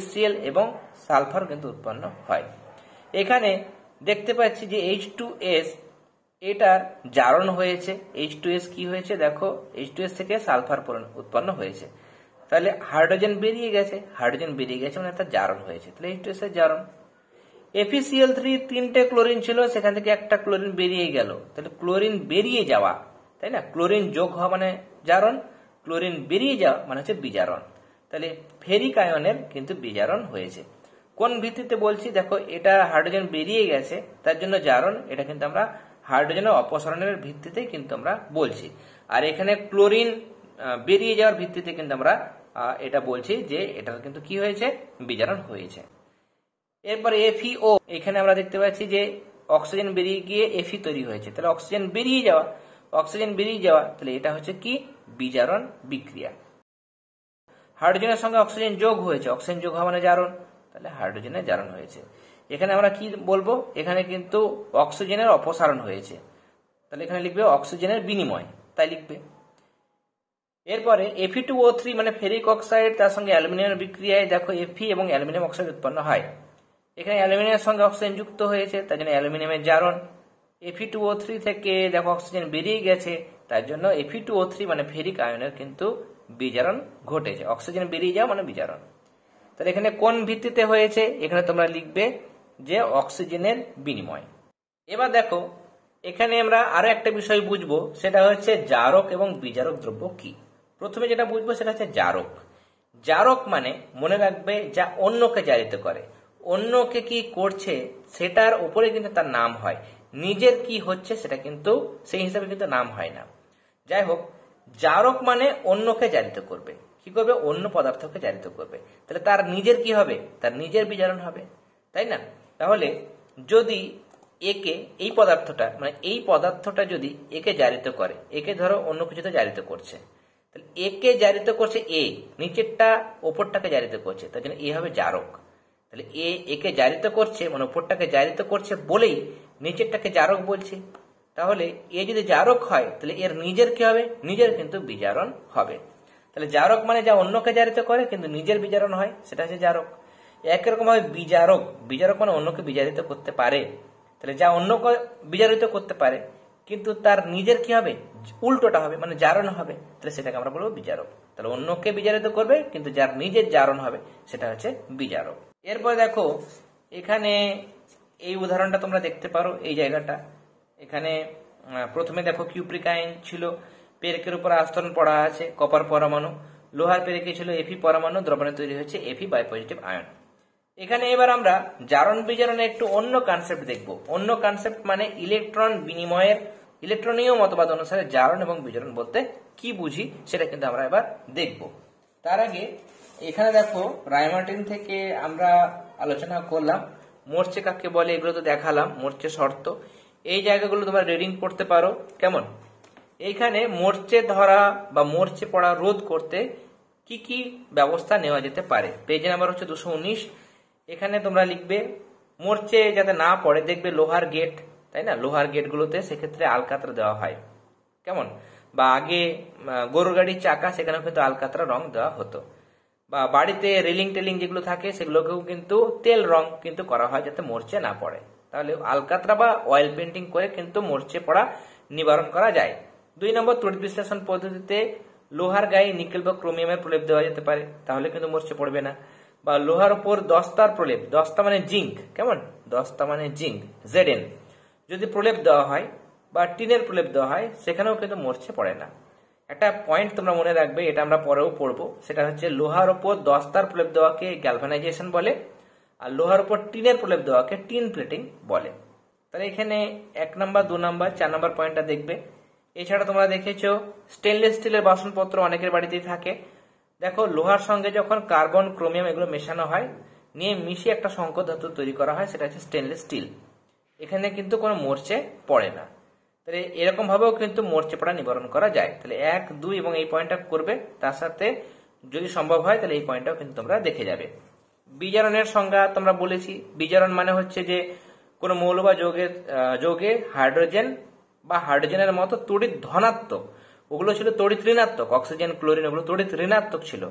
HCl এবং সালফার কিন্তু উৎপন্ন হয়। এখানে দেখতে পাচ্ছি যে H2S এটার জারণ হয়েছে। H2S কি হয়েছে? দেখো H2S থেকে সালফার উৎপন্ন হয়েছে, তাহলে হাইড্রোজেন বেরিয়ে গেছে, হাইড্রোজেন বেরিয়ে গেছে মানে তার জারণ হয়েছে, তাহলে H2S এর জারণ। FeCl3 3টে ক্লোরিন ছিল, সেখান থেকে একটা ক্লোরিন বেরিয়ে গেল, তাহলে ক্লোরিন বেরিয়ে যাওয়া, তাই না? ক্লোরিন যোগ হওয়া মানে জারণ, ক্লোরিন বেরিয়ে যাওয়া মানে হচ্ছে বিজারণ। তাহলে ফেরিক আয়নের কিন্তু বিজারণ হয়েছে। কোন ভিত্তিতে বলছি? দেখো এটা হাইড্রোজেন বেরিয়ে গেছে, তার জন্য জারণ, এটা কিন্তু আমরা হাইড্রোজেনের অপসারণের ভিত্তিতেই কিন্তু আমরা বলছি। আর এখানে ক্লোরিন বেরিয়ে যাওয়ার ভিত্তিতে কিন্তু আমরা এটা বলছি যে এটার কিন্তু কি হয়েছে? বিজারণ হয়েছে। এরপরে FeO, এখানে আমরা দেখতে পাচ্ছি যে অক্সিজেন বেরিয়ে গিয়ে Fe তৈরি হয়েছে, তাহলে অক্সিজেন বেরিয়ে যাওয়া, অক্সিজেন বেরিয়ে যাওয়া, তাহলে এটা হচ্ছে কি? বিজারণ বিক্রিয়া। হাইড্রোজেনের সঙ্গে অক্সিজেন যোগ হয়েছে, অক্সিজেন যোগ হওয়া মানে জারণ, তাহলে হাইড্রোজেনের জারণ হয়েছে। এখানে আমরা কি বলবো? এখানে কিন্তু অক্সিজেনের অপসারণ হয়েছে, তাহলে এখানে লিখবে অক্সিজেনের বিনিময়, তাই লিখবে। এরপরে Fe2O3 মানে ফেরিক অক্সাইড, তার সঙ্গে অ্যালুমিনিয়ামের বিক্রিয়ায় দেখো Fe এবং অ্যালুমিনিয়াম অক্সাইড উৎপন্ন হয়। এখানে অ্যালুমিনিয়ামের সঙ্গে অক্সিজেন যুক্ত হয়েছে, তার জন্য অ্যালুমিনিয়ামের জারণ। Fe2O3 থেকে দেখো অক্সিজেন বেরিয়ে গেছে, তার জন্য Fe2O3 মানে ফেরিক আয়নের কিন্তু বিজারণ ঘটেছে, অক্সিজেন বেরিয়ে যাওয়া মানে বিজারণ। তাহলে এখানে কোন ভিত্তিতে হয়েছে? এখানে তোমরা লিখবে যে অক্সিজেনের বিনিময়। এবার দেখো এখানে আমরা আরো একটা বিষয় বুঝবো, সেটা হচ্ছে জারক এবং বিজারক দ্রব্য কি। প্রথমে যেটা বুঝবো সেটা হচ্ছে জারক। জারক মানে মনে রাখবে যা অন্যকে জারিত করে, অন্যকে কি করছে সেটার উপরে কিন্তু তার নাম হয়, নিজের কি হচ্ছে সেটা কিন্তু সেই হিসাবে কিন্তু নাম হয় না। যাই হোক, জারক মানে অন্যকে জারিত করবে। কি করবে? অন্য পদার্থকে জারিত করবে। তাহলে তার নিজের কি হবে? তার নিজের বিজারণ হবে, তাই না? তাহলে যদি একে এই পদার্থটা মানে এই পদার্থটা যদি একে জারিত করে, একে ধরো অন্য কিছুতে জারিত করছে, তাহলে একে জারিত করছে এ, নিচেরটা ওপরটাকে জারিত করছে, তার জন্য এ হবে জারক। তাহলে একে জারিত করছে মানে ওপরটাকে জারিত করছে বলেই নিচেরটাকে জারক বলছে। তাহলে এ যদি জারক হয় তাহলে এর নিজের কি হবে? নিজের কিন্তু বিজারণ হবে। তাহলে জারক মানে যা অন্যকে জারিত করে কিন্তু নিজের বিজারণ হয়, সেটা হচ্ছে জারক। একরকম ভাবে বিজারক, বিজারক মানে অন্যকে বিজারিত করতে পারে। তাহলে যা অন্যকে বিজারিত করতে পারে কিন্তু তার নিজের কি হবে? উল্টোটা হবে, মানে জারণ হবে, তাহলে সেটাকে আমরা বলবো বিজারক। তাহলে অন্যকে বিজারিত করবে কিন্তু যার নিজের জারণ হবে সেটা হচ্ছে বিজারক। এরপর দেখো এখানে এই উদাহরণটা তোমরা দেখতে পারো, এই জায়গাটা এখানে প্রথমে দেখো কিউপ্রিক আয়ন ছিল, পেরেকের উপর আস্তরণ পড়া আছে কপার পরমাণু, লোহার পেরেকে ছিল এফি পরমাণু, দ্রবণে তৈরি হয়েছে এফি বাই পজিটিভ আয়ন। এখানে এবার আমরা জারণ বিজারণের একটু অন্য কনসেপ্ট দেখব। অন্য কনসেপ্ট মানে ইলেকট্রন বিনিময়ের, ইলেকট্রনীয় মতবাদ অনুসারে জারণ এবং বিজারণ বলতে কি বুঝি সেটা কিন্তু আমরা এবার দেখব। তার আগে এখানে দেখো রায়মার্টিন থেকে আমরা আলোচনা করলাম মোর্চে কাকে বলে, এগুলো তো দেখালাম, মোর্চে শর্ত। এই জায়গাগুলো তোমরা রিডিং করতে পারো কেমন। এইখানে মোর্চে ধরা বা মোর্চে পড়া রোধ করতে কি কি ব্যবস্থা নেওয়া যেতে পারে। পেজ নাম্বার হচ্ছে 219। এখানে তোমরা লিখবে মোর্চে যাতে না পড়ে, দেখবে লোহার গেট, তাই না, লোহার গেটগুলোতে সেক্ষেত্রে আলকাতরা দেওয়া হয় কেমন, বা আগে গরুর গাড়ির চাকা সেখানেও কিন্তু আলকাতরা রং দেওয়া হতো, বা বাড়িতে রেলিং টেলিং যেগুলো থাকে সেগুলোকেও কিন্তু তেল রং কিন্তু করা হয় যাতে মোর্চে না পড়ে। তাহলে আলকাতরা বা অয়েল পেন্টিং করে কিন্তু মোর্চে পড়া নিবারণ করা যায়। 2 নম্বর, তড়িৎ বিশ্লেষণ পদ্ধতিতে লোহার গায়ে নিকেল বা ক্রোমিয়ামের প্রলেপ দেওয়া যেতে পারে, তাহলে কিন্তু মোর্চে পড়বে না। বা লোহার উপর দস্তার প্রলেপ, দস্তা মানে জিঙ্ক কেমন, দস্তা মানে জিঙ্ক জেডএন, যদি প্রলেপ দেওয়া হয় বা টিনের প্রলেপ দেওয়া হয় সেখানেও কিন্তু মোর্চে পড়ে না। একটা পয়েন্ট তোমরা মনে রাখবে, এটা আমরা পরেও পড়বো, সেটা হচ্ছে লোহার উপর দস্তার প্রলেপ দেওয়াকে গ্যালভানাইজেশন বলে, আর লোহার উপর টিনের প্রলেপ দেওয়াকে টিন প্লেটিং বলে। তাহলে এখানে 1 নম্বর 2 নম্বর 4 নম্বর পয়েন্টটা দেখবে। এছাড়া তোমরা দেখেছো স্টেনলেস স্টিলের বাসনপত্র অনেকের বাড়িতেই থাকে। দেখো লোহার সঙ্গে যখন কার্বন ক্রোমিয়াম এগুলো মেশানো হয়, নিয়ে মিশিয়ে একটা সংকর ধাতু তৈরি করা হয়, সেটা হচ্ছে স্টেনলেস স্টিল। এখানে কিন্তু কোনো মোর্চে পড়ে না। তাহলে এরকম ভাবেও কিন্তু মোর্চে পড়া নিবারণ করা যায়। তাহলে 1, 2 এবং এই পয়েন্টটা করবে, তার সাথে যদি সম্ভব হয় তাহলে এই পয়েন্টটাও কিন্তু তোমরা দেখে যাবে। বিজারণের সংজ্ঞা তোমরা বলেছি, বিজারণ মানে হচ্ছে যে কোনো মৌল বা যৌগে হাইড্রোজেন বা হাইড্রোজেনের মতো তড়িৎ ধনাত্মক, ওগুলো ছিল তড়িৎ ঋণাত্মক, অক্সিজেন ক্লোরিন ওগুলো তড়িৎ ঋণাত্মক ছিল,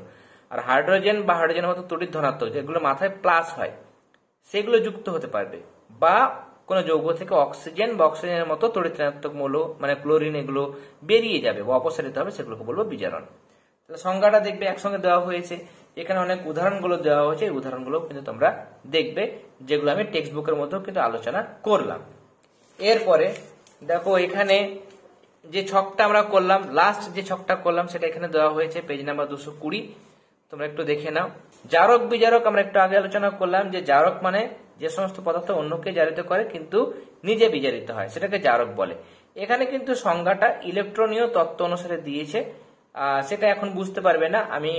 আর হাইড্রোজেন বা হাইড্রোজেনের মতো তড়িৎ ধনাত্মক যেগুলো মাথায় প্লাস হয় সেগুলো যুক্ত হতে পারবে, বা কোনো যৌগ থেকে অক্সিজেন বা অক্সিজেনের মতো তড়িৎ ঋণাত্মক মৌল মানে ক্লোরিন এগুলো বেরিয়ে যাবে বা অপসারিত হবে, সেগুলোকে বলবো বিজারণ। তাহলে সংজ্ঞাটা দেখবে একসঙ্গে দেওয়া হয়েছে, এখানে অনেক উদাহরণগুলো দেওয়া হয়েছে, এই উদাহরণগুলো কিন্তু তোমরা দেখবে যেগুলো আমি টেক্সট বুকের মধ্যেও কিন্তু আলোচনা করলাম। এরপরে দেখো এখানে যে ছকটা আমরা করলাম, লাস্ট যে ছকটা করলাম সেটা এখানে দেওয়া হয়েছে পেজ নাম্বার 220, তোমরা একটু দেখে নাও। জারক বিজারক আমরা একটু আগে আলোচনা করলাম যে জারক মানে যে সমস্ত পদার্থ অন্যকে জারিত করে কিন্তু নিজে বিজারিত হয় সেটাকে জারক বলে। এখানে কিন্তু সংজ্ঞাটা ইলেকট্রনীয় তত্ত্ব অনুসারে দিয়েছে, সেটা এখন বুঝতে পারবে না, আমি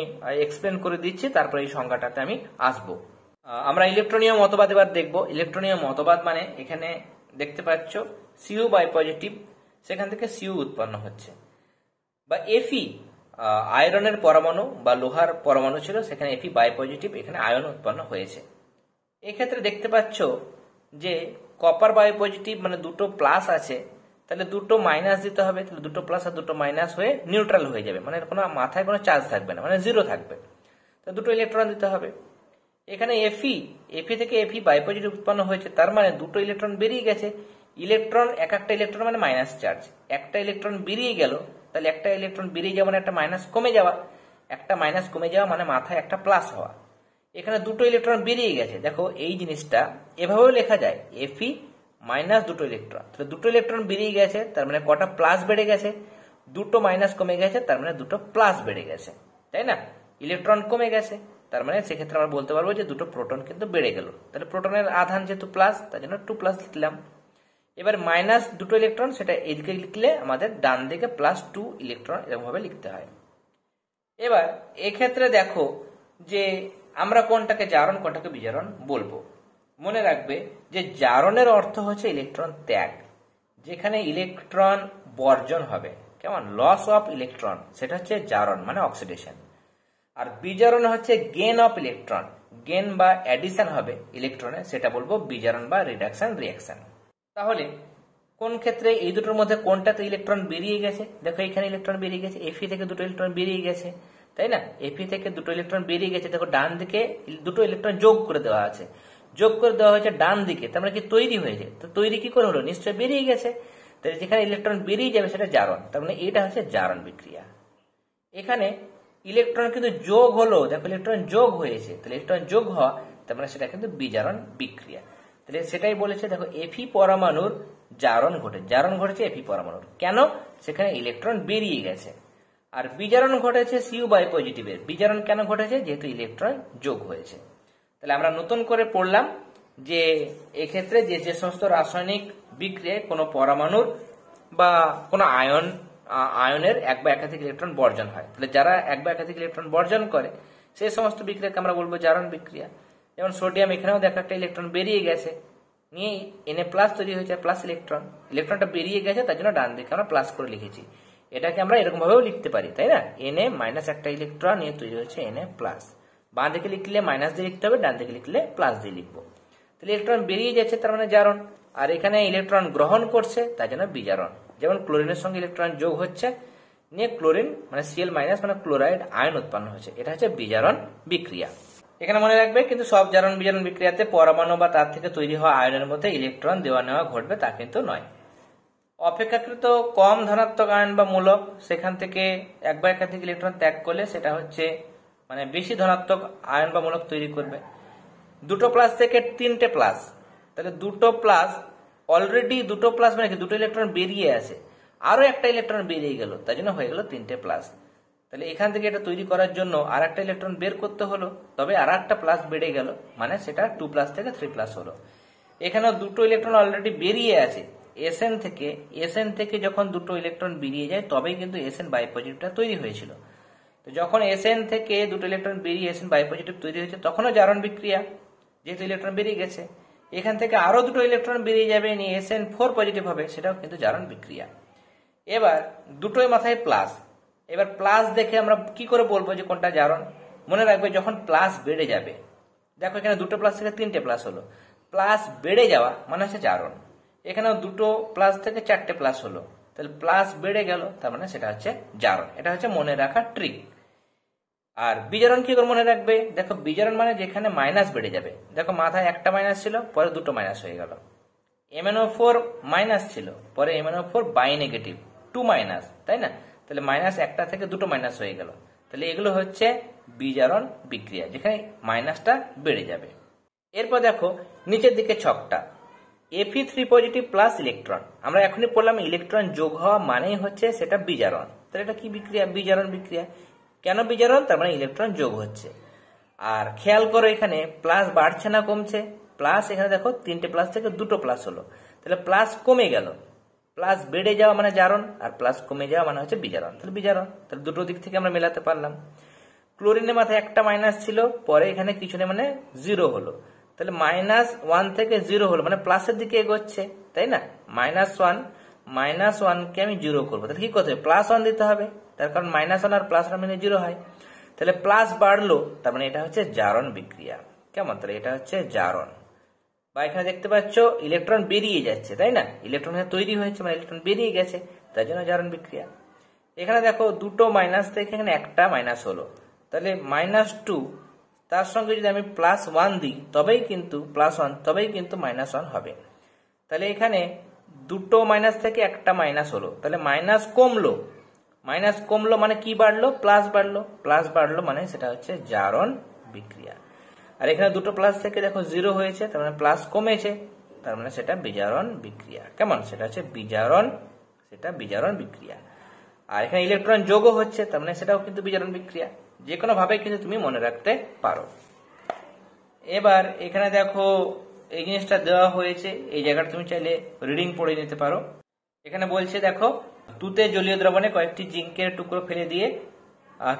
এক্সপ্লেন করে দিচ্ছি, তারপরে এই সংজ্ঞাটাতে আমি আসবো। আমরা ইলেকট্রনীয় মতবাদ এবার দেখবো। ইলেকট্রনীয় মতবাদ মানে এখানে দেখতে পাচ্ছ সিউ বাই পজিটিভ, সেখান থেকে সিউ উৎপন্ন হচ্ছে, বা এফি আয়রনের পরমাণু বা লোহার পরমাণু ছিল, সেখানে এফি বাই পজিটিভ, এখানে আয়ন উৎপন্ন হয়েছে। এক্ষেত্রে দেখতে পাচ্ছ যে কপার বাই পজিটিভ মানে দুটো প্লাস আছে, তাহলে দুটো মাইনাস দিতে হবে, তাহলে দুটো প্লাস আর দুটো মাইনাস হয়ে নিউট্রাল হয়ে যাবে, মানে কোনো মাথায় কোনো চার্জ থাকবে না, মানে জিরো থাকবে, তো দুটো ইলেকট্রন দিতে হবে। এখানে এফি থেকে এফি বাই পজিটিভ উৎপন্ন হয়েছে, তার মানে দুটো ইলেকট্রন বেরিয়ে গেছে। ইলেকট্রন এক একটা ইলেকট্রন মানে মাইনাস চার্জ, একটা ইলেকট্রন বেরিয়ে গেল, তাহলে একটা ইলেকট্রন বেরিয়ে যাওয়া মানে একটা মাইনাস কমে যাওয়া, একটা মাইনাস কমে যাওয়া মানে মাথায় একটা প্লাস হওয়া। এখানে দুটো ইলেকট্রন বেরিয়ে গেছে, দেখো এই জিনিসটা এভাবেও লেখা যায়, এফি মাইনাস দুটো ইলেকট্রন, তাহলে দুটো ইলেকট্রন বেরিয়ে গেছে, তার মানে কটা প্লাস বেড়ে গেছে, দুটো মাইনাস কমে গেছে, তার মানে দুটো প্লাস বেড়ে গেছে, তাই না? ইলেকট্রন কমে গেছে, তার মানে সেক্ষেত্রে আমরা বলতে পারবো যে দুটো প্রোটন কিন্তু বেড়ে গেল। তাহলে প্রোটনের আধান যেহেতু প্লাস, তার জন্য 2+ লিখলাম। এবার মাইনাস দুটো ইলেকট্রন, সেটা এদিকে লিখলে আমাদের ডান দিকে +2 ইলেকট্রন এরকম ভাবে লিখতে হয়। এবার এক্ষেত্রে দেখো যে আমরা কোনটাকে জারণ কোনটাকে বিজারণ বলবো। মনে রাখবে যে জারণের অর্থ হচ্ছে ইলেকট্রন ত্যাগ, যেখানে ইলেকট্রন বর্জন হবে, কেমন, লস অফ ইলেকট্রন, সেটা হচ্ছে জারণ মানে অক্সিডেশন। আর বিজারণ হচ্ছে গেন অফ ইলেকট্রন, গেন বা অ্যাডিশন হবে ইলেকট্রনে, সেটা বলবো বিজারণ বা রিডাকশন রিঅ্যাকশন। তাহলে কোন ক্ষেত্রে এই দুটোর মধ্যে কোনটাতে ইলেকট্রন বেরিয়ে গেছে? দেখো এখানে ইলেকট্রন বেরিয়ে গেছে, এফি থেকে দুটো ইলেকট্রন বেরিয়ে গেছে, তাই না? এফি থেকে দুটো ইলেকট্রন বেরিয়ে গেছে, দেখো ডান দিকে দুটো ইলেকট্রন যোগ করে দেওয়া আছে, যোগ করে দেওয়া হয়েছে ডান দিকে, তার মানে কি তৈরি হয়েছে, তো তৈরি কি করে হলো, নিশ্চয়ই বেরিয়ে গেছে। তাহলে যেখানে ইলেকট্রন বেরিয়ে যাবে সেটা জারণ, তার মানে এটা হচ্ছে জারণ বিক্রিয়া। এখানে ইলেকট্রন কিন্তু যোগ হলো, দেখো ইলেকট্রন যোগ হয়েছে, তাহলে ইলেকট্রন যোগ হওয়া, তার মানে সেটা কিন্তু বিজারণ বিক্রিয়া। তাহলে সেটাই বলেছে, দেখো এফি পরমাণুর জারণ ঘটেছে এফি পরমাণুর, কেন, সেখানে ইলেকট্রন বেরিয়ে গেছে। আর বিজারণ ঘটেছে সিউ বাই পজিটিভের, বিজারণ কেন ঘটেছে, যেহেতু ইলেকট্রন যোগ হয়েছে। তাহলে আমরা নতুন করে পড়লাম যে এক্ষেত্রে যে যে সমস্ত রাসায়নিক বিক্রিয়ায় কোনো পরমাণুর বা কোনো আয়নের এক বা একাধিক ইলেকট্রন বর্জন হয়, তাহলে যারা এক বা একাধিক ইলেকট্রন বর্জন করে সেই সমস্ত বিক্রিয়াকে আমরা বলবো জারণ বিক্রিয়া। যেমন সোডিয়াম, এখানেও দেখো একটা ইলেকট্রন বেরিয়ে গেছে, নিয়ে Na+ তৈরি হয়েছে, প্লাস ইলেকট্রনটা বেরিয়ে গেছে, তার জন্য ডান দিকে আমরা প্লাস করে লিখেছি। এটাকে আমরা এরকম ভাবেও লিখতে পারি, তাই না? Na- একটা ইলেকট্রন নিয়ে তৈরি হয়েছে Na+, বাঁ দিকে লিখলে মাইনাস দিয়ে লিখতে হবে, ডান দিকে লিখলে প্লাস দিয়ে লিখবো। তাহলে ইলেকট্রন বেরিয়ে যাচ্ছে, তার মানে জারণ। আর এখানে ইলেকট্রন গ্রহণ করছে, তার জন্য বিজারণ। যেমন ক্লোরিনের সঙ্গে ইলেকট্রন যোগ হচ্ছে, নিয়ে ক্লোরিন মানে Cl- মানে ক্লোরাইড আয়ন উৎপন্ন হচ্ছে, এটা হচ্ছে বিজারণ বিক্রিয়া। এখানে মনে রাখবে কিন্তু সব জারণ বিজারণ বিক্রিয়াতে পরমাণু বা তার থেকে তৈরি হওয়া আয়নের মধ্যে ইলেকট্রন দেওয়া নেওয়া ঘটবে, তা কিন্তু নয়। অপেক্ষাকৃত কম ধনাত্মক আয়ন বা মূলক, সেখান থেকে এক বা একাধিক ইলেকট্রন ত্যাগ করলে সেটা হচ্ছে মানে বেশি ধনাত্মক আয়ন বা মূলক তৈরি করবে। দুটো প্লাস থেকে তিনটে প্লাস, তাহলে দুটো প্লাস, অলরেডি দুটো প্লাস মানে কি, দুটো ইলেকট্রন বেরিয়ে আছে, আরো একটা ইলেকট্রন বেরিয়ে গেল, তাই জন্য হয়ে গেল তিনটে প্লাস। তাহলে এখান থেকে এটা তৈরি করার জন্য আর একটা ইলেকট্রন বের করতে হলো, তবে আর একটা প্লাস বেড়ে গেল, মানে সেটা 2+ থেকে 3+ হলো। এখানেও দুটো ইলেকট্রন অলরেডি বেরিয়ে আছে এসএন থেকে যখন দুটো ইলেকট্রন বেরিয়ে যায় তবেই কিন্তু এসএন বাই পজিটিভটা তৈরি হয়েছিল। তো যখন এসএন থেকে দুটো ইলেকট্রন বেরিয়ে এসএন বাই পজিটিভ তৈরি হয়েছে, তখনও জারণ বিক্রিয়া, যেহেতু ইলেকট্রন বেরিয়ে গেছে। এখান থেকে আরো দুটো ইলেকট্রন বেরিয়ে যাবে, নিয়ে SN4 পজিটিভ হবে, সেটাও কিন্তু জারণ বিক্রিয়া। এবার দুটোই মাথায় প্লাস, এবার প্লাস দেখে আমরা কি করে বলবো যে কোনটা জারণ? মনে রাখবে যখন প্লাস বেড়ে যাবে, দেখো এখানে দুটো প্লাস থেকে তিনটে প্লাস হলো, প্লাস বেড়ে যাওয়া মানে হচ্ছে জারণ। এখানেও দুটো প্লাস থেকে চারটে প্লাস হলো, তাহলে প্লাস বেড়ে গেল, তার মানে সেটা হচ্ছে জারণ। এটা হচ্ছে মনে রাখার ট্রিক। আর বিজারণ কি করে মনে রাখবে? দেখো বিজারণ মানে যেখানে মাইনাস বেড়ে যাবে, দেখো মাথায় একটা মাইনাস ছিল, পরে দুটো মাইনাস হয়ে গেল। MnO4 মাইনাস ছিল, পরে MnO4 বাই নেগেটিভ 2 মাইনাস, তাই না? তাহলে মাইনাস একটা থেকে দুটো মাইনাস হয়ে গেল, তাহলে এগুলো হচ্ছে বিজারণ বিক্রিয়া, যেখানে মাইনাসটা বেড়ে যাবে। এরপর দেখো নিচের দিকে ছকটা, Fe3 পজিটিভ প্লাস ইলেকট্রন, আমরা এখনই পড়লাম ইলেকট্রন যোগ হওয়া মানেই হচ্ছে সেটা বিজারণ। তাহলে এটা কি বিক্রিয়া? বিজারণ বিক্রিয়া। কেন বিজারণ? তার মানে ইলেকট্রন যোগ হচ্ছে। আর খেয়াল করো এখানে প্লাস বাড়ছে না কমছে? প্লাস, এখানে দেখো তিনটে প্লাস থেকে দুটো প্লাস হলো, তাহলে প্লাস কমে গেল। প্লাস বেড়ে যাওয়া মানে জারণ, আর প্লাস কমে যাওয়া মানে হচ্ছে বিজারণ, তাহলে বিজারণ। তাহলে দুটো দিক থেকে আমরা মেলাতে পারলাম। ক্লোরিনের মাথায় একটা মাইনাস ছিল, পরে এখানে কিছু নেই মানে 0 হলো, তাহলে -1 থেকে 0 হলো, মানে প্লাসের দিকে এগোচ্ছে, তাই না? -1 কে আমি 0 করবো, তাহলে কি করতে হবে? +1 দিতে হবে, তার কারণ -1 আর +1 মানে 0 হয়। তাহলে প্লাস বাড়লো, তার মানে এটা হচ্ছে জারণ বিক্রিয়া। কেমন? তাহলে এটা হচ্ছে জারণ। বা এখানে দেখতে পাচ্ছ ইলেকট্রন বেরিয়ে যাচ্ছে, তাই না? ইলেকট্রন তৈরি হয়েছে মানে ইলেকট্রন বেরিয়ে গেছে, তার জন্য জারণ বিক্রিয়া। এখানে দেখো দুটো মাইনাস থেকে এখানে একটা মাইনাস হলো, তাহলে -2 তার সঙ্গে যদি আমি +1 দিই তবেই কিন্তু +1, তবেই কিন্তু -1 হবে। তাহলে এখানে দুটো মাইনাস থেকে একটা মাইনাস হলো, তাহলে মাইনাস কমলো মানে কি বাড়লো? প্লাস বাড়লো মানে সেটা হচ্ছে জারণ বিক্রিয়া। আর এখানে দুটো প্লাস থেকে দেখো 0 হয়েছে, তার মানে প্লাস কমেছে, তার মানে সেটা বিজারণ বিক্রিয়া। কেমন? সেটা হচ্ছে বিজারণ, সেটা বিজারণ বিক্রিয়া। আর এখানে ইলেকট্রন যোগও হচ্ছে, তার মানে সেটাও কিন্তু বিজারণ বিক্রিয়া। যে কোনো ভাবে কিন্তু তুমি মনে রাখতে পারো। এবার এখানে দেখো এই জিনিসটা দেওয়া হয়েছে, এই জায়গাটা তুমি চাইলে রিডিং পড়ে নিতে পারো। এখানে বলছে দেখো, তুতে জলীয় দ্রবণে কয়েকটি জিঙ্কের টুকরো ফেলে দিয়ে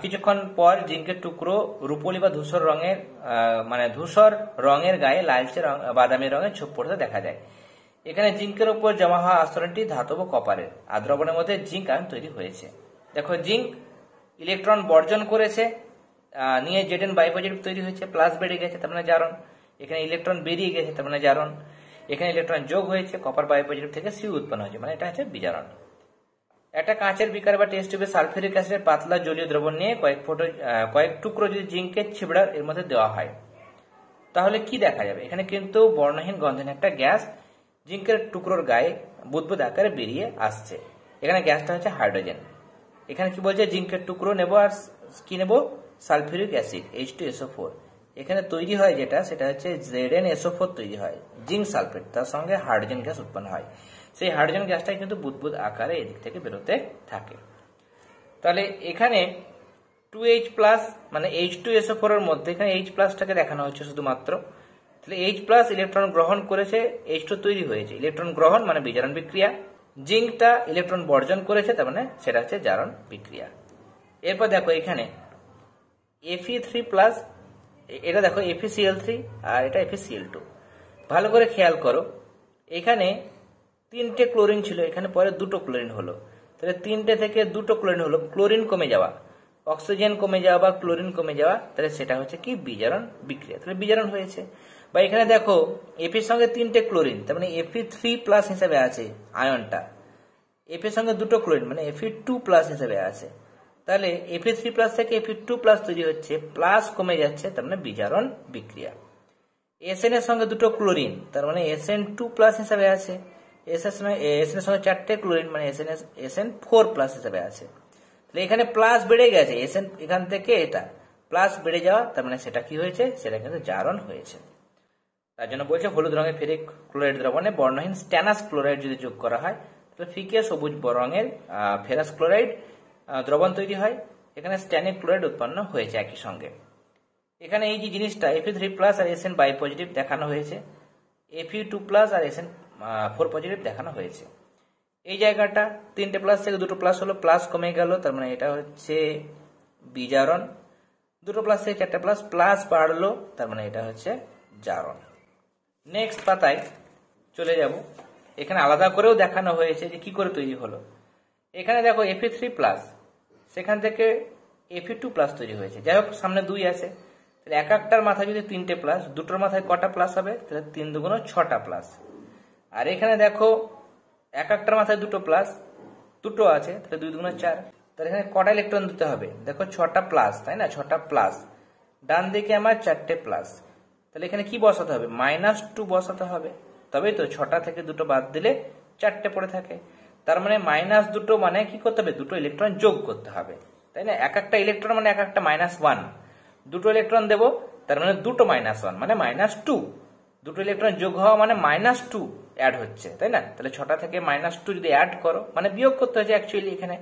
কিছুক্ষণ পর জিঙ্কের টুকরো রূপলি বা ধূসর রঙের মানে ধূসর রঙের গায়ে লালচে বাদামি রঙের ছোপ পড়তে দেখা যায়। এখানে জিঙ্কের উপর জমা হওয়া আস্তরণটি ধাতব কপারের, আর দ্রবণের মধ্যে জিঙ্ক আয়ন তৈরি হয়েছে। দেখো জিঙ্ক ইলেকট্রন বর্জন করেছে, নিয়ে জেডেন বাই পজিটিভ তৈরি হয়েছে, প্লাস বেড়ে গেছে, তার মানে জারণ। এখানে ইলেকট্রন বেরিয়ে গেছে, তার মানে জারণ। এখানে ইলেকট্রন যোগ হয়েছে, কপার বাই পজিটিভ থেকে সিউ উৎপন্ন হয়েছে, মানে এটা হচ্ছে বিজারণ। একটা কাঁচের বিকার বা টেস্ট টিউবে সালফিউরিক অ্যাসিডের পাতলা জলীয় দ্রবণ নিয়ে কয়েক টুকরো যদি জিঙ্কের ছিবড়া এর মধ্যে দেওয়া হয়, তাহলে কি দেখা যাবে? এখানে কিন্তু বর্ণহীন গন্ধহীন একটা গ্যাস জিঙ্কের টুকরোর গায়ে বুদবুদ আকারে বেরিয়ে আসছে। এখানে গ্যাসটা হচ্ছে হাইড্রোজেন। এখানে কি বলছে? জিঙ্কের টুকরো নেবো, আর কি নেবো? Sulphuric acid H2SO4। এখানে তৈরি হয় যেটা, সেটা হচ্ছে ZnSO4 তৈরি হয়, জিঙ্ক সালফেট, তার সঙ্গে হাইড্রোজেন গ্যাস উৎপন্ন হয়। সেই হাইড্রোজেন গ্যাসটাই কিন্তু বুদবুদ আকারে এদিক থেকে বেরোতে থাকে। তাহলে এখানে 2H প্লাস মানে H2SO4 এর মধ্যে এখানে H প্লাসটাকে দেখানো হচ্ছে শুধুমাত্র। তাহলে H প্লাস ইলেকট্রন গ্রহণ করেছে, H2 তৈরি হয়েছে। ইলেকট্রন গ্রহণ মানে বিজারণ বিক্রিয়া। জিঙ্কটা ইলেকট্রন বর্জন করেছে, তার মানে সেটা হচ্ছে জারণ বিক্রিয়া। এরপর দেখো এখানে Fe3 প্লাস, এটা দেখো FeCl3 আর এটা FeCl2। ভালো করে খেয়াল করো, এখানে 3টে ক্লোরিন ছিল, এখানে পরে 2টো ক্লোরিন হলো। তাহলে 3টে থেকে 2টো ক্লোরিন হলো, ক্লোরিন কমে যাওয়া, অক্সিজেন কমে যাওয়া বা ক্লোরিন কমে যাওয়া, তাহলে সেটা হচ্ছে কি? বিজারণ বিক্রিয়া। তাহলে বিজারণ হয়েছে। বা এখানে দেখো এফির সঙ্গে 3টে ক্লোরিন, তার মানে Fe3 প্লাস হিসেবে আছে আয়নটা। এফের সঙ্গে 2টো ক্লোরিন মানে Fe2 প্লাস হিসেবে আছে। তাহলে Fe3 প্লাস থেকে Fe2 প্লাস তৈরি হচ্ছে, প্লাস কমে যাচ্ছে, তার মানে বিজারণ বিক্রিয়া। Sn এর সঙ্গে 2টো ক্লোরিন, তার মানে Sn2 প্লাস হিসেবে আছে। Sn এর সঙ্গে 4টে ক্লোরিন মানে Sn4 প্লাস হিসেবে আছে। তাহলে এখানে প্লাস বেড়ে গেছে, Sn এখান থেকে এটা প্লাস বেড়ে যাওয়া, তার মানে সেটা কি হয়েছে? সেটা কিন্তু জারণ হয়েছে। তার জন্য বলছে হলুদ রঙের ফেরিক ক্লোরাইড দ্রবণে বর্ণহীন স্ট্যানাস ক্লোরাইড যদি যোগ করা হয়, তাহলে ফিকে সবুজ রঙের ফেরাস ক্লোরাইড দ্রবণ তৈরি হয়। এখানে স্ট্যানিক ক্লোরাইড উৎপন্ন হয়েছে একই সঙ্গে। এখানে এই যে জিনিসটা Fe3 প্লাস আর Sn বাই পজিটিভ দেখানো হয়েছে, Fe2 প্লাস আর Sn4 পজিটিভ দেখানো হয়েছে। এই জায়গাটা 3টে প্লাস থেকে 2টো প্লাস হলো, প্লাস কমে গেল, তার মানে এটা হচ্ছে বিজারণ। 2টো প্লাস থেকে 4টে প্লাস, প্লাস বাড়লো, তার মানে এটা হচ্ছে জারণ। নেক্সট পাতায় চলে যাব। এখানে আলাদা করেও দেখানো হয়েছে যে কি করে তৈরি হলো। এখানে দেখো Fe3 প্লাস, সেখান থেকে Fe2 প্লাস তৈরি হয়েছে। যাই হোক, সামনে 2 আছে, তাহলে এক একটার মাথায় যদি 3টে প্লাস, 2টোর মাথায় কটা প্লাস হবে? তাহলে 3 দুগুণ 6টা প্লাস। আর এখানে দেখো এক একটার মাথায় 2টো প্লাস, 2টো আছে, তাহলে 2 দুগুণ 4। তাহলে এখানে কটা ইলেকট্রন দিতে হবে? দেখো 6টা প্লাস, তাই না? 6টা প্লাস, ডান দিকে আমার 4টে প্লাস। তাহলে এখানে কি বসাতে হবে? -2 বসাতে হবে, তবেই তো 6টা থেকে 2টো বাদ দিলে 4টে পড়ে থাকে। তার মানে -2 মানে কি করতে হবে? 2টো ইলেকট্রন যোগ করতে হবে, তাই না? এক একটা ইলেকট্রন মানে এক একটা -1, 2টো ইলেকট্রন দেবো, তার মানে 2টো -1 মানে -2। 2টো ইলেকট্রন যোগ হওয়া মানে -2 অ্যাড হচ্ছে, তাই না? তাহলে 6টা থেকে -2 যদি অ্যাড করো, মানে বিয়োগ করতে হচ্ছে অ্যাকচুয়ালি এখানে,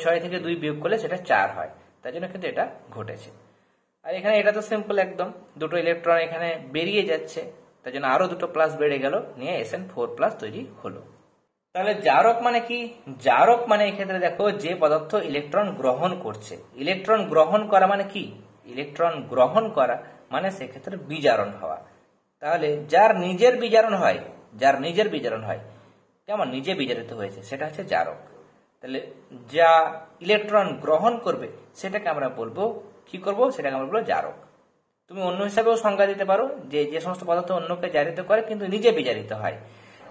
6 থেকে 2 বিয়োগ করলে সেটা 4 হয়, তাই জন্য কিন্তু এটা ঘটেছে। আর এখানে এটা তো সিম্পল একদম, 2টো ইলেকট্রন এখানে বেরিয়ে যাচ্ছে, তাই জন্য আরো 2টো প্লাস বেড়ে গেল, নিয়ে Sn4 প্লাস তৈরি হলো। তাহলে জারক মানে কি? জারক মানে এই ক্ষেত্রে দেখো যে পদার্থ ইলেকট্রন গ্রহণ করছে। ইলেকট্রন গ্রহণ করা মানে কি? ইলেকট্রন গ্রহণ করা মানে সেক্ষেত্রে বিজারণ হওয়া। তাহলে যার নিজের বিজারণ হয়, যার নিজের বিজারণ হয়, কেমন নিজে বিজারিত হয়েছে, সেটা হচ্ছে জারক। তাহলে যা ইলেকট্রন গ্রহণ করবে সেটাকে আমরা বলবো কি করব? সেটাকে আমরা বলবো জারক। তুমি অন্য হিসাবেও সংজ্ঞা দিতে পারো, যে যে সমস্ত পদার্থ অন্যকে জারিত করে কিন্তু নিজে বিজারিত হয়।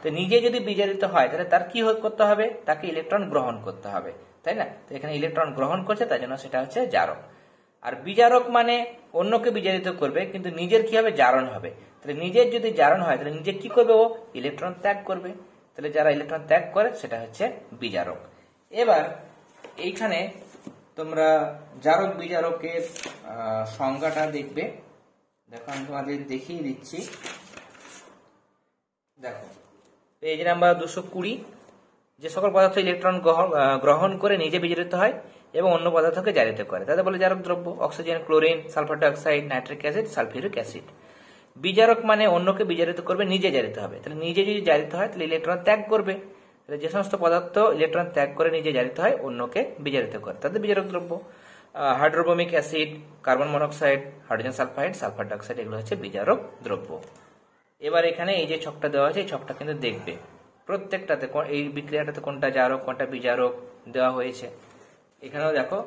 তো নিজে যদি বিজারিত হয় তাহলে তার কি করতে হবে? তাকে ইলেকট্রন গ্রহণ করতে হবে, তাই না? তো এখানে ইলেকট্রন গ্রহণ করছে, তাই জন্য সেটা হচ্ছে জারক। আর বিজারক মানে অন্যকে বিজারিত করবে কিন্তু নিজের কি হবে? জারণ হবে। তাহলে নিজের যদি জারণ হয় তাহলে নিজে কি করবে? ও ইলেকট্রন ত্যাগ করবে। তাহলে যারা ইলেকট্রন ত্যাগ করে সেটা হচ্ছে বিজারক। এবার এইখানে তোমরা জারক বিজারকের সংজ্ঞাটা দেখবে। দেখো আমি তোমাদের দেখিয়ে দিচ্ছি। দেখো পেজ নাম্বার 220, যে সকল পদার্থ ইলেকট্রন গ্রহণ করে নিজে বিজারিত হয় এবং অন্য পদার্থকে জারিত করে তাদের বলে জারক দ্রব্য। Oxygen, chlorine, sulphur dioxide, nitric acid, sulphuric acid. বিজারক মানে অন্যকে বিজারিত করবে, নিজে জারিত হবে। তাহলে নিজে যদি জারিত হয় তাহলে ইলেকট্রন ত্যাগ করবে। তাহলে যে সমস্ত পদার্থ ইলেকট্রন ত্যাগ করে নিজে জারিত হয় অন্যকে বিজারিত করে তাদের বিজারক দ্রব্য। হাইড্রোব্রোমিক acid, carbon monoxide, hydrogen sulphide, sulphur dioxide, এগুলো হচ্ছে বিজারক দ্রব্য। এবার এখানে এই যে ছকটা দেওয়া আছে এই ছকটা কিন্তু দেখবে প্রত্যেকটাতে এই বিক্রিয়াটাতে কোনটা জারক কোনটা বিজারক দেওয়া হয়েছে। এখানেও দেখো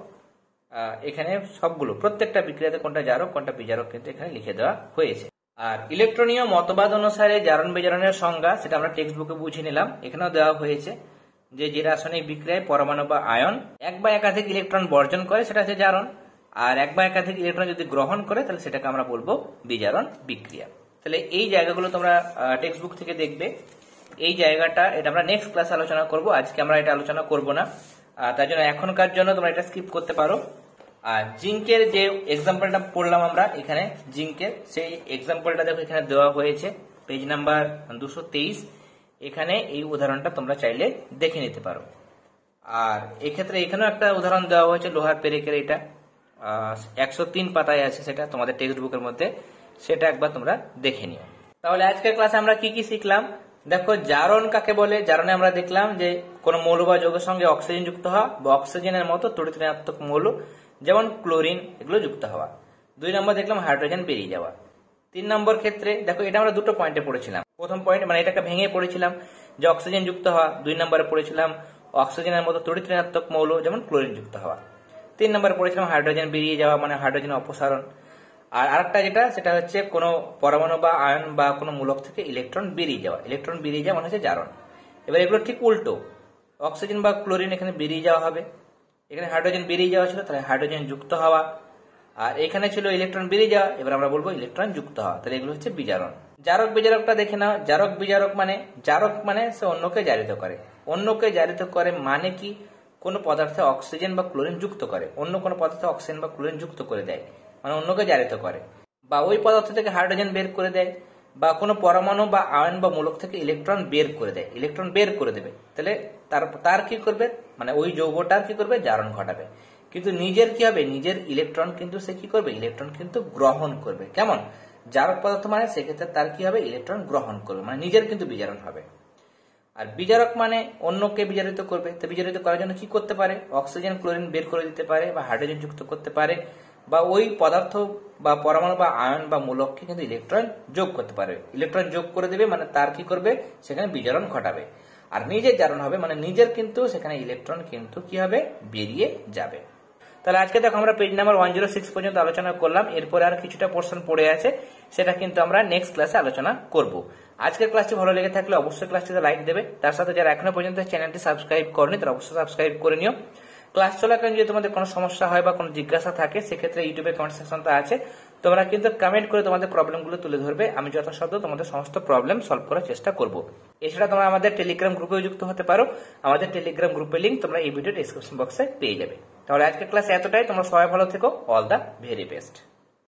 এখানে সবগুলো প্রত্যেকটা বিক্রিয়াতে কোনটা জারক কোনটা বিজারক কিন্তু এখানে লিখে দেওয়া হয়েছে। আর ইলেকট্রনীয় মতবাদ অনুসারে জারণ বিজারণের সংজ্ঞা সেটা আমরা টেক্সট বুকে বুঝে নিলাম। এখানেও দেওয়া হয়েছে যে রাসায়নিক বিক্রিয়ায় পরমাণু বা আয়ন এক বা একাধিক ইলেকট্রন বর্জন করে সেটা হচ্ছে জারণ, আর এক বা একাধিক ইলেকট্রন যদি গ্রহণ করে তাহলে সেটাকে আমরা বলবো বিজারণ বিক্রিয়া। তাহলে এই জায়গাগুলো তোমরা টেক্সট বুক থেকে দেখবে। এই জায়গাটা এটা আমরা নেক্সট ক্লাসে আলোচনা করব, আজকে আমরা এটা আলোচনা করব না। তার জন্য এখনকার জন্য তোমরা এটা স্কিপ করতে পারো। আর জিঙ্কের যে এক্সাম্পলটা পড়লাম আমরা এখানে জিঙ্কের সেই এক্সাম্পলটা দেখো এখানে দেওয়া হয়েছে পেজ নাম্বার 223। এখানে এই উদাহরণটা তোমরা চাইলে দেখে নিতে পারো। আর এক্ষেত্রে এখানেও একটা উদাহরণ দেওয়া হয়েছে লোহার পেরেকের, এটা 103 পাতায় আছে, সেটা তোমাদের টেক্সট বুকের মধ্যে, সেটা একবার তোমরা দেখে নিও। তাহলে আজকের ক্লাসে আমরা কি কি শিখলাম দেখো। জারণ কাকে বলে? জারণে আমরা দেখলাম যে কোন মৌল বা যৌগের সঙ্গে অক্সিজেন যুক্ত হওয়া বা অক্সিজেনের মতো তড়িৎ ঋণাত্মক মৌল যেমন ক্লোরিন এগুলো যুক্ত হওয়া। 2 নম্বর দেখলাম হাইড্রোজেন বেরিয়ে যাওয়া। 3 নম্বর ক্ষেত্রে দেখো এটা আমরা দুটো পয়েন্টে পড়েছিলাম। প্রথম পয়েন্ট মানে এটাকে ভেঙে পড়েছিলাম যে অক্সিজেন যুক্ত হওয়া। 2 নম্বরে পড়েছিলাম অক্সিজেনের মতো তড়িৎ ঋণাত্মক মৌল যেমন ক্লোরিন যুক্ত হওয়া। 3 নম্বরে পড়েছিলাম হাইড্রোজেন বেরিয়ে যাওয়া মানে হাইড্রোজেন অপসারণ। আর আরেকটা যেটা সেটা হচ্ছে কোনো পরমাণু বা আয়ন বা কোনো মূলক থেকে ইলেকট্রন বেরিয়ে যাওয়া। ইলেকট্রন বেরিয়ে যাওয়া মানে হচ্ছে জারণ। এবার এগুলো ঠিক উল্টো, অক্সিজেন বা ক্লোরিন এখানে বেরিয়ে যাওয়া হবে, এখানে হাইড্রোজেন বেরিয়ে যাওয়া ছিল তাহলে হাইড্রোজেন যুক্ত হওয়া, আর এখানে ছিল ইলেকট্রন বেরিয়ে যাওয়া, এবার আমরা বলবো ইলেকট্রন যুক্ত হওয়া। তাহলে এগুলো হচ্ছে বিজারণ। জারক বিজারকটা দেখে নাও। জারক বিজারক মানে সে অন্যকে জারিত করে। অন্যকে জারিত করে মানে কি? কোনো পদার্থে অক্সিজেন বা ক্লোরিন যুক্ত করে, অন্য কোনো পদার্থে অক্সিজেন বা ক্লোরিন যুক্ত করে দেয় মানে অন্যকে জারিত করে, বা ওই পদার্থ থেকে হাইড্রোজেন বের করে দেয়, বা কোনো পরমাণু বা আয়ন বা মূলক থেকে ইলেকট্রন বের করে দেয়, ইলেকট্রন বের করে দেবে। তাহলে তার কি করবে মানে ওই যৌগটার কি করবে? জারণ ঘটাবে। কিন্তু নিজের কি হবে? নিজের ইলেকট্রন কিন্তু সে কি করবে? ইলেকট্রন কিন্তু গ্রহণ করবে। কেমন? জারক পদার্থ মানে সেক্ষেত্রে তার কি হবে? ইলেকট্রন গ্রহণ করবে মানে নিজের কিন্তু বিজারণ হবে। আর বিজারক মানে অন্যকে বিজারিত করবে। তো বিজারিত করার জন্য কি করতে পারে? অক্সিজেন ক্লোরিন বের করে দিতে পারে, বা হাইড্রোজেন যুক্ত করতে পারে, বা ওই পদার্থ বা পরমাণু বা আয়ন বা মূলককে কিন্তু ইলেকট্রন যোগ করতে পারে। ইলেকট্রন যোগ করে দেবে মানে তার কি করবে? সেখানে বিজারণ ঘটাবে। আর নিজের জারণ হবে মানে নিজের কিন্তু সেখানে ইলেকট্রন কিন্তু কি হবে? বেরিয়ে যাবে। তাহলে আজকে দেখো আমরা পেজ নাম্বার 106 পর্যন্ত আলোচনা করলাম। এরপরে আর কিছুটা পোর্শন পড়ে আছে, সেটা কিন্তু আমরা নেক্সট ক্লাসে আলোচনা করব। আজকের ক্লাসটি ভালো লেগে থাকলে অবশ্যই ক্লাসটিতে লাইক দেবে। তার সাথে যারা এখনো পর্যন্ত চ্যানেলটি সাবস্ক্রাইব করেনি তারা অবশ্যই সাবস্ক্রাইব করে নিও। ক্লাস চলাকালীন যদি তোমাদের কোনো সমস্যা হয় বা কোনো জিজ্ঞাসা থাকে সেক্ষেত্রে ইউটিউবে কমেন্ট সেকশনটা আছে, তোমরা কিন্তু কমেন্ট করে তোমাদের প্রবলেমগুলো তুলে ধরবে। আমি যথাসাধ্য তোমাদের সমস্ত প্রবলেম সলভ করার চেষ্টা করব। এছাড়া তোমরা আমাদের টেলিগ্রাম গ্রুপেও যুক্ত হতে পারো। আমাদের টেলিগ্রাম গ্রুপের লিঙ্ক তোমরা এই ভিডিও ডেসক্রিপশন বক্সে পেয়ে যাবে। তাহলে আজকের ক্লাস এতটাই। তোমরা সবাই ভালো থেকো। All the very best.